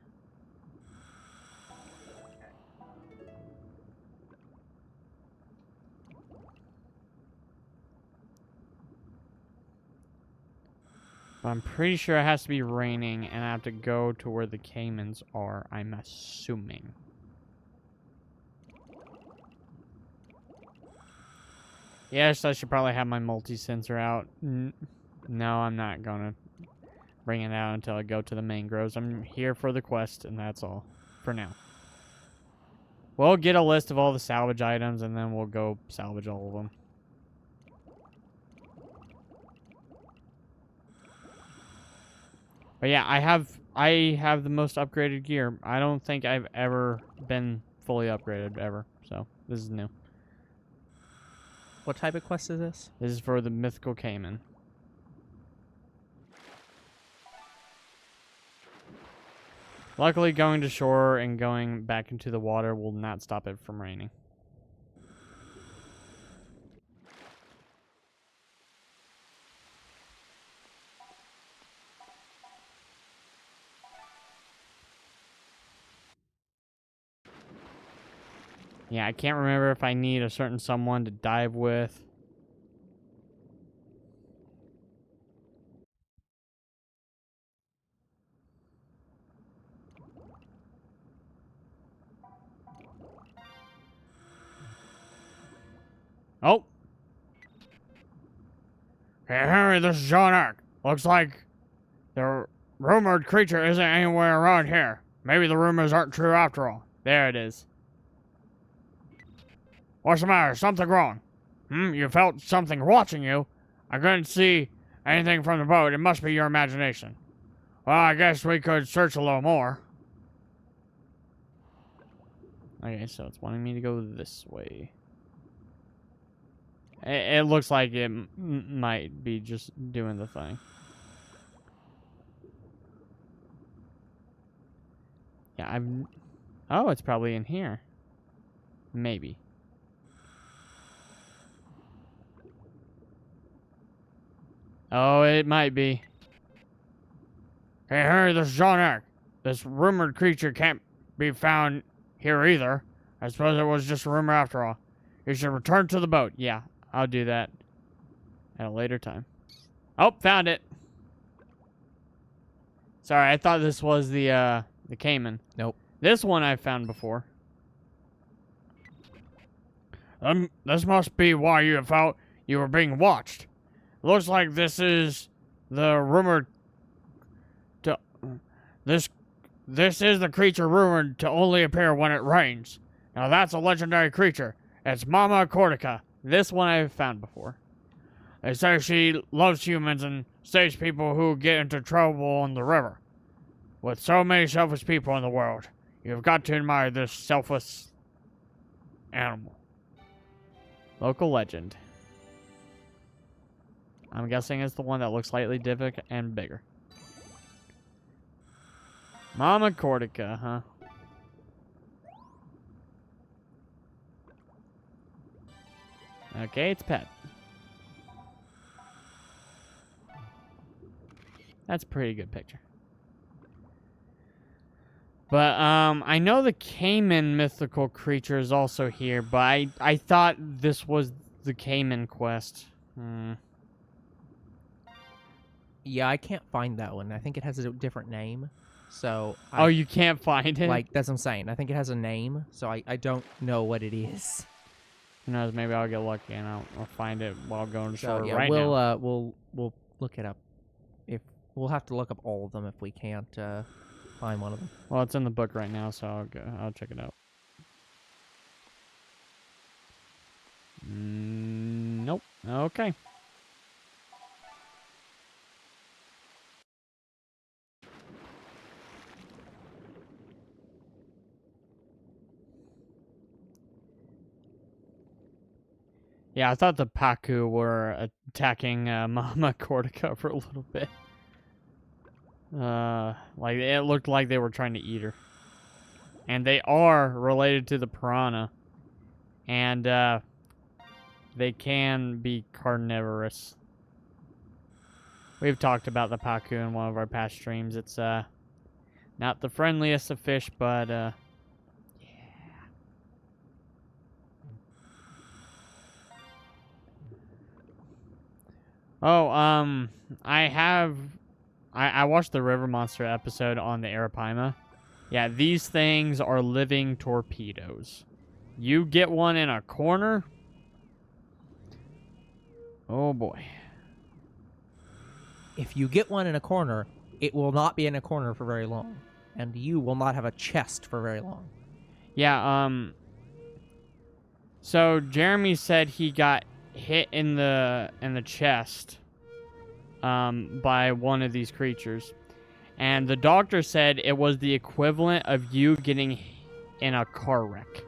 But I'm pretty sure it has to be raining, and I have to go to where the Caymans are, I'm assuming. Yes, I should probably have my multi-sensor out. No, I'm not gonna bring it out until I go to the mangroves. I'm here for the quest, and that's all for now. We'll get a list of all the salvage items, and then we'll go salvage all of them. But yeah, I have the most upgraded gear. I don't think I've ever been fully upgraded ever. So this is new. What type of quest is this? This is for the mythical caiman. Luckily, going to shore and going back into the water will not stop it from raining. Yeah, I can't remember if I need a certain someone to dive with. Oh! Hey, Henry, this is John Ark. Looks like the rumored creature isn't anywhere around here. Maybe the rumors aren't true after all. There it is. What's the matter? Something wrong? You felt something watching you? I couldn't see anything from the boat. It must be your imagination. Well, I guess we could search a little more. Okay, so it's wanting me to go this way. It looks like it might be just doing the thing. Yeah, oh, it's probably in here. Maybe. Oh, it might be. Hey, Harry, this is John Ark. This rumored creature can't be found here either. I suppose it was just a rumor after all. You should return to the boat. Yeah, I'll do that at a later time. Oh, found it. Sorry, I thought this was the caiman. Nope. This one I've found before. This must be why you felt you were being watched. Looks like this is the rumored to this is the creature rumored to only appear when it rains. Now that's a legendary creature. It's Mama Cortica. This one I've found before. They say she loves humans and saves people who get into trouble on the river. With so many selfish people in the world, you've got to admire this selfless animal. Local legend. I'm guessing it's the one that looks slightly different and bigger. Mama Cortica, huh? Okay, it's pet. That's a pretty good picture. But, I know the caiman mythical creature is also here, but I thought this was the caiman quest. Yeah, I can't find that one. I think it has a different name. So Oh, you can't find it? Like, that's what I'm saying. I think it has a name, so I don't know what it is. Who knows, maybe I'll get lucky and I'll find it while going to shore yeah, right we'll now. We'll look it up. We'll have to look up all of them if we can't find one of them. Well, it's in the book right now, so I'll check it out. Nope. Okay. Yeah, I thought the Paku were attacking Mama Cortica for a little bit. Like, it looked like they were trying to eat her. And they are related to the piranha. And, they can be carnivorous. We've talked about the Paku in one of our past streams. It's, not the friendliest of fish, but, yeah. Oh, I watched the River Monster episode on the Arapaima. Yeah, these things are living torpedoes. You get one in a corner. Oh boy. If you get one in a corner, it will not be in a corner for very long. And you will not have a chest for very long. Yeah, so Jeremy said he got hit in the chest by one of these creatures. And the doctor said it was the equivalent of you getting in a car wreck.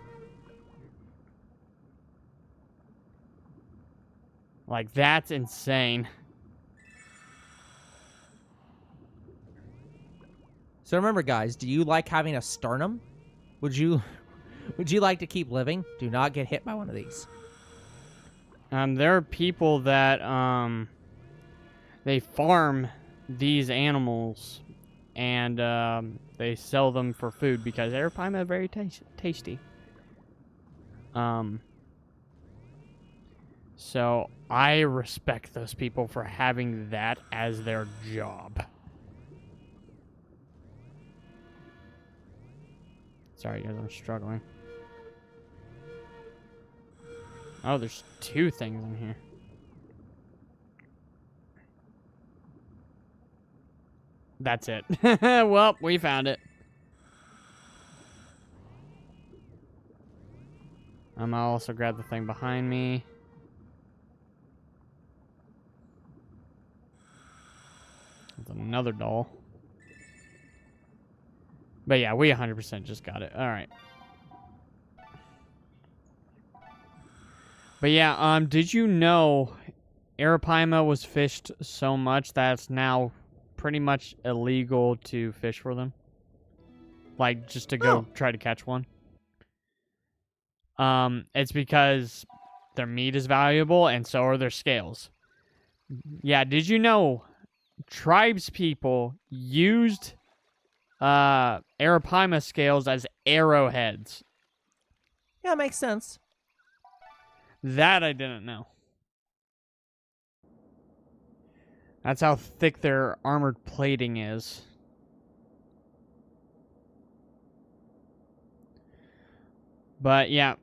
Like, that's insane. So remember, guys, do you like having a sternum? Would you like to keep living? Do not get hit by one of these. There are people that, they farm these animals and, they sell them for food because arapaima are very tasty. So I respect those people for having that as their job. Sorry, guys, I'm struggling. Oh, there's 2 things in here. That's it. Well, we found it. I'll also grab the thing behind me. There's another doll. But yeah, we 100% just got it. All right. But yeah, did you know arapaima was fished so much that it's now pretty much illegal to fish for them? Like, just to go try to catch one? It's because their meat is valuable and so are their scales. Yeah, did you know tribespeople used arapaima scales as arrowheads? Yeah, it makes sense. That I didn't know. That's how thick their armored plating is. But yeah,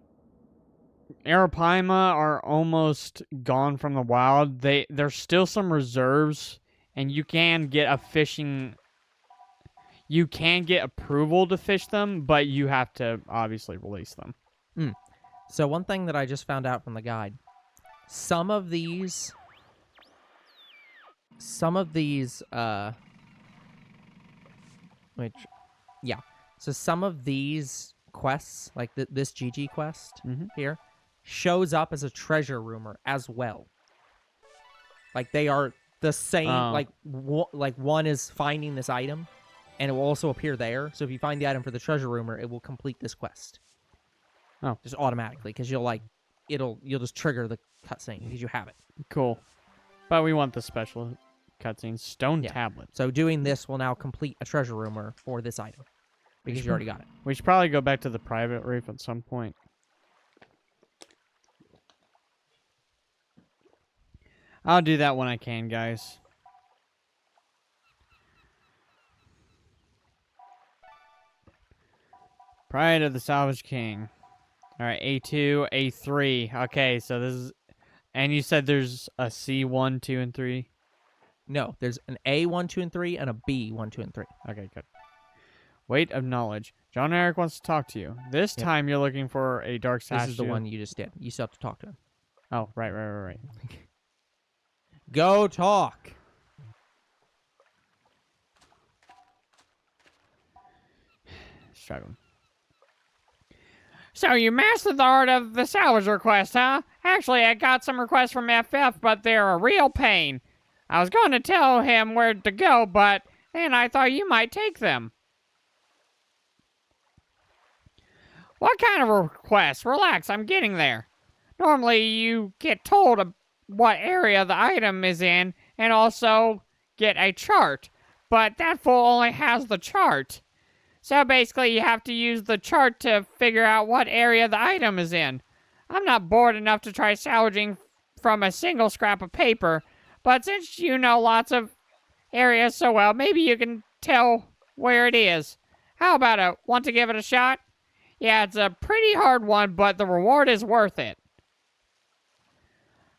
arapaima are almost gone from the wild. There's still some reserves, and you can get approval to fish them, but you have to obviously release them. So one thing that I just found out from the guide, some of these so some of these quests, like this GG quest here, shows up as a treasure roomer as well. Like, they are the same, like one is finding this item, and it will also appear there. So if you find the item for the treasure roomer, it will complete this quest. Oh, just automatically, because you'll just trigger the cutscene because you have it. Cool. But we want the special cutscene. Stone tablet. So doing this will now complete a treasure roomer for this item because you already got it. We should probably go back to the private reef at some point. I'll do that when I can, guys. Pride of the Salvage King. All right, A2, A3. Okay, so this is... And you said there's a C1, 2, and 3? No, there's an A1, 2, and 3, and a B1, 2, and 3. Okay, good. Weight of Knowledge. John Eric wants to talk to you. This time you're looking for a dark statue. This is the one you just did. You still have to talk to him. Oh, right. Go talk. Struggling. So you mastered the art of the salvage request, huh? Actually, I got some requests from FF, but they're a real pain. I was going to tell him where to go, but then I thought you might take them. What kind of request? Relax, I'm getting there. Normally, you get told what area the item is in, and also get a chart. But that fool only has the chart. So basically, you have to use the chart to figure out what area the item is in. I'm not bored enough to try salvaging from a single scrap of paper, but since you know lots of areas so well, maybe you can tell where it is. How about it? Want to give it a shot? Yeah, it's a pretty hard one, but the reward is worth it.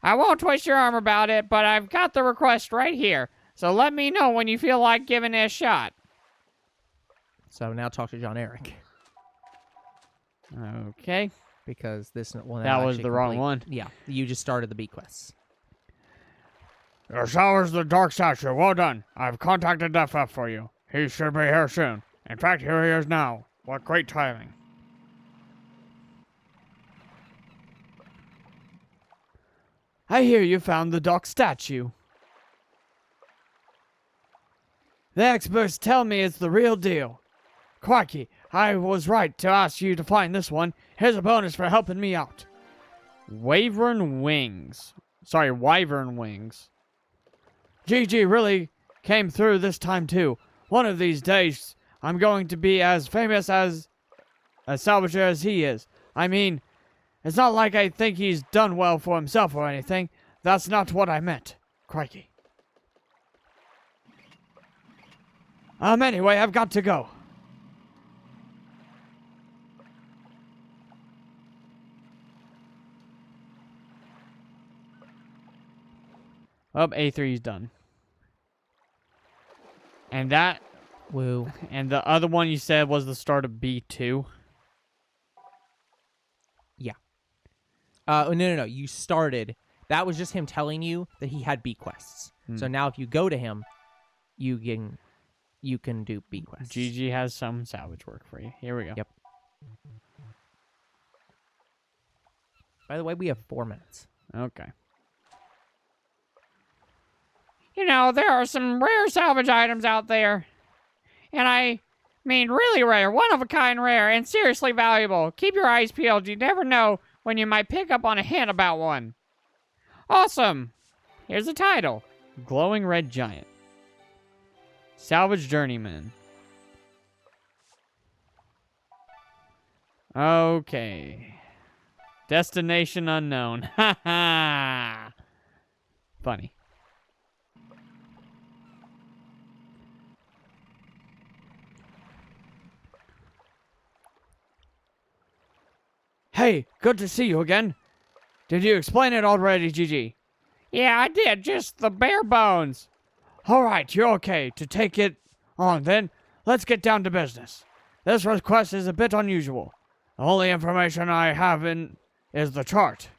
I won't twist your arm about it, but I've got the request right here, so let me know when you feel like giving it a shot. So now talk to John Eric. Okay. Because this one that was the wrong one. Yeah, you just started the B quests. Salvage the dark statue. Well done. I've contacted FF for you. He should be here soon. In fact, here he is now. What great timing. I hear you found the dock statue. The experts tell me it's the real deal. Crikey, I was right to ask you to find this one. Here's a bonus for helping me out. Wyvern wings. GG really came through this time too. One of these days, I'm going to be as famous as a salvager as he is. I mean, it's not like I think he's done well for himself or anything. That's not what I meant. Crikey. Anyway, I've got to go. Oh, A3's done. And that... Woo. And the other one you said was the start of B2? Yeah. No. You started... That was just him telling you that he had B quests. So now if you go to him, you can do B quests. GG has some salvage work for you. Here we go. Yep. By the way, we have 4 minutes. Okay. You know, there are some rare salvage items out there. And I mean really rare, one-of-a-kind rare, and seriously valuable. Keep your eyes peeled. You never know when you might pick up on a hint about one. Awesome. Here's the title. Glowing red giant. Salvage journeyman. Okay. Destination unknown. Ha ha. Funny. Hey, good to see you again. Did you explain it already, GG? Yeah, I did. Just the bare bones. All right, you're okay to take it on then. Let's get down to business. This request is a bit unusual. The only information I have in is the chart.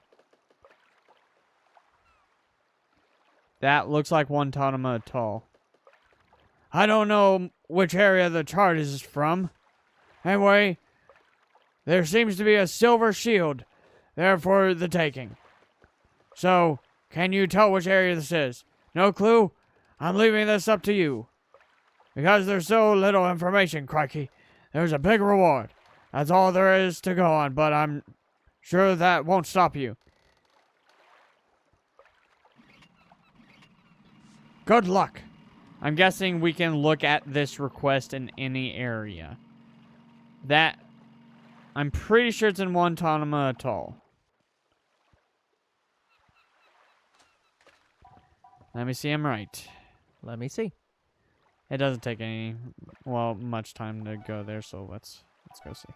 That looks like Wantanama Atoll. I don't know which area the chart is from. Anyway, there seems to be a silver shield there for the taking. So, can you tell which area this is? No clue? I'm leaving this up to you. Because there's so little information, crikey, there's a big reward. That's all there is to go on, but I'm sure that won't stop you. Good luck. I'm guessing we can look at this request in any area. That, I'm pretty sure it's in Wantanama Atoll. Let me see I'm right. Let me see. It doesn't take much time to go there, so let's go see.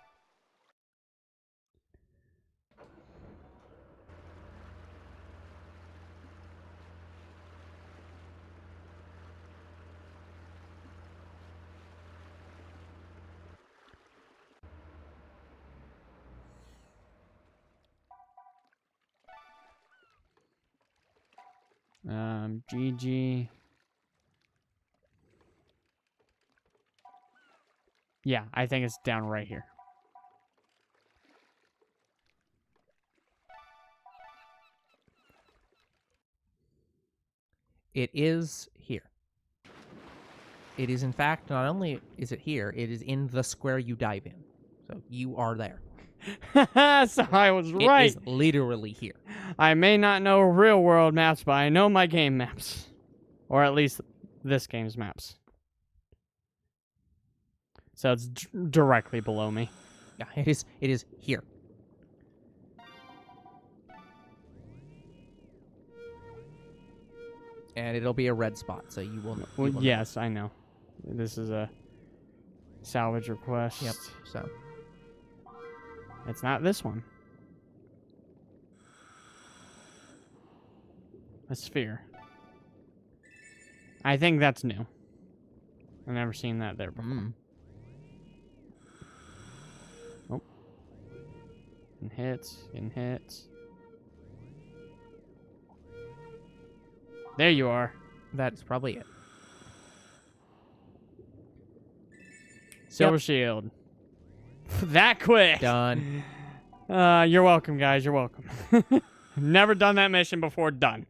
GG. Yeah, I think it's down right here. It is here. It is, in fact, not only is it here, it is in the square you dive in. So you are there. So I was right. It is literally here. I may not know real world maps, but I know my game maps. Or at least this game's maps. So it's directly below me. Yeah, it is here. And it'll be a red spot, so you will know. Well, yes, I know. This is a salvage request. Yep, so. It's not this one. A sphere. I think that's new. I've never seen that there before. Oh. Getting hits. There you are. That's probably it. Silver shield. That quick. Done. You're welcome, guys. You're welcome. Never done that mission before. Done.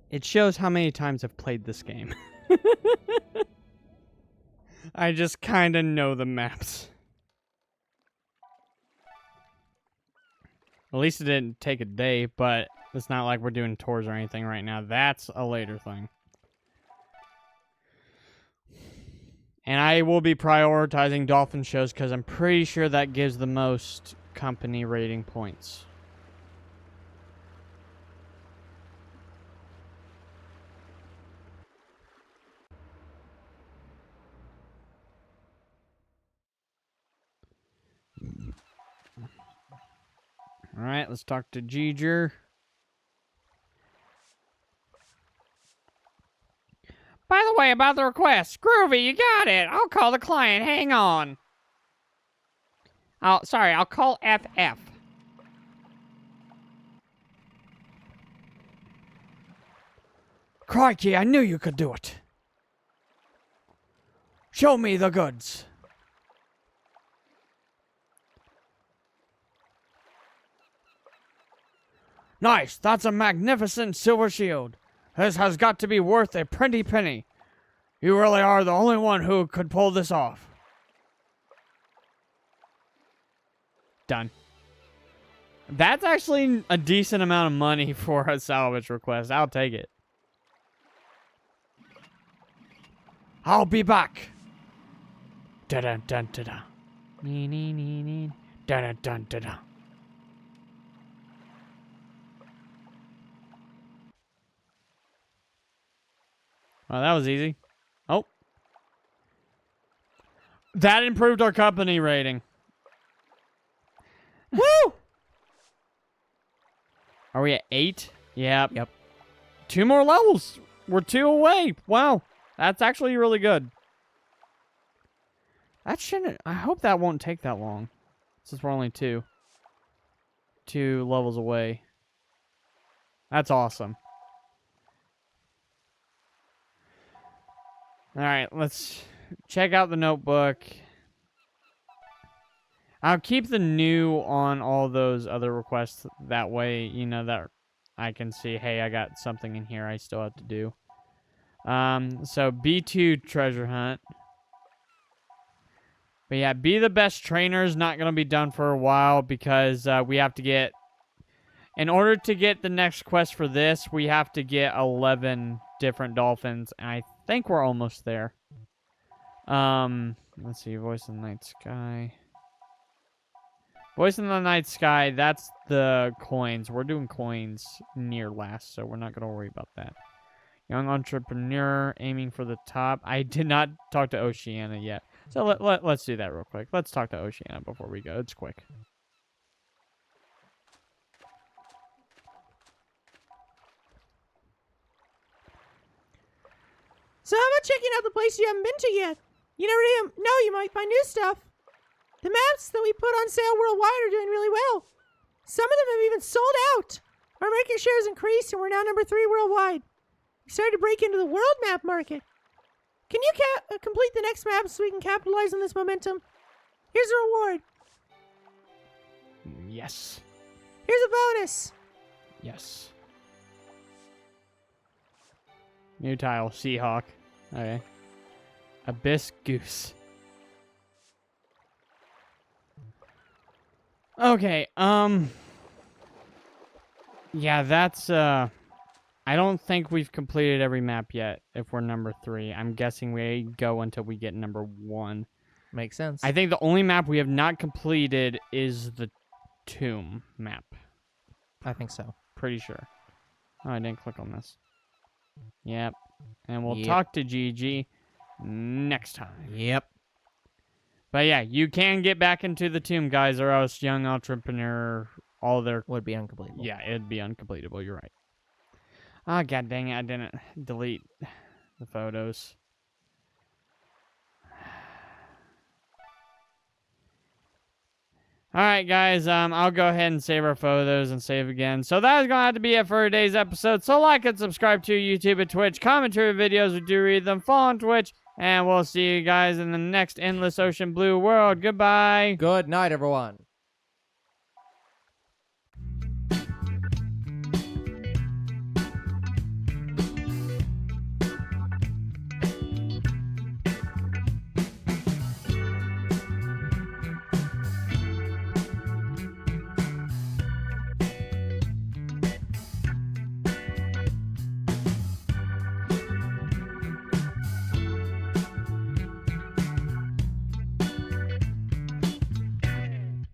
It shows how many times I've played this game. I just kind of know the maps. At least it didn't take a day, but it's not like we're doing tours or anything right now. That's a later thing. And I will be prioritizing dolphin shows because I'm pretty sure that gives the most company rating points. All right, let's talk to Giger. By the way, about the request. Groovy, you got it. I'll call the client. Hang on. I'll call FF. Crikey, I knew you could do it. Show me the goods. Nice, that's a magnificent silver shield. This has got to be worth a pretty penny. You really are the only one who could pull this off. Done. That's actually a decent amount of money for a salvage request. I'll take it. I'll be back. Da da da da da. Nee nee nee nee. Da da da da da. Well, that was easy. Oh. That improved our company rating. Woo! Are we at 8? Yep. Yep. 2 more levels. We're 2 away. Wow. That's actually really good. That shouldn't... I hope that won't take that long. Since we're only 2 levels away. That's awesome. Alright, let's check out the notebook. I'll keep the new on all those other requests. That way, you know, that I can see, hey, I got something in here I still have to do. So B2 treasure hunt. But yeah, be the best trainer is not going to be done for a while because we have to get... In order to get the next quest for this, we have to get 11 different dolphins. And I think we're almost there. Let's see, Voice in the Night Sky. Voice in the Night Sky, that's the coins. We're doing coins near last, so we're not going to worry about that. Young Entrepreneur, aiming for the top. I did not talk to Oceana yet. So let's do that real quick. Let's talk to Oceana before we go. It's quick. So how about checking out the place you haven't been to yet? You never know, you might find new stuff. The maps that we put on sale worldwide are doing really well. Some of them have even sold out. Our market share has increased and we're now number 3 worldwide. We started to break into the world map market. Can you complete the next map so we can capitalize on this momentum? Here's a reward. Yes. Here's a bonus. Yes. New tile, Seahawk. Okay. Abyss Goose. Okay, yeah, that's, I don't think we've completed every map yet if we're number 3. I'm guessing we go until we get number 1. Makes sense. I think the only map we have not completed is the tomb map. I think so. Pretty sure. Oh, I didn't click on this. Yep. And we'll Yep. talk to Gigi next time. Yep. But yeah, you can get back into the tomb, guys, or else Young Entrepreneur, all their... Would be uncompletable. Yeah, it'd be uncompletable. You're right. Ah, god dang it. I didn't delete the photos. Alright, guys, I'll go ahead and save our photos and save again. So that is going to have to be it for today's episode. So like and subscribe to YouTube and Twitch. Comment to our videos. We do read them. Follow on Twitch. And we'll see you guys in the next Endless Ocean Blue world. Goodbye. Good night, everyone.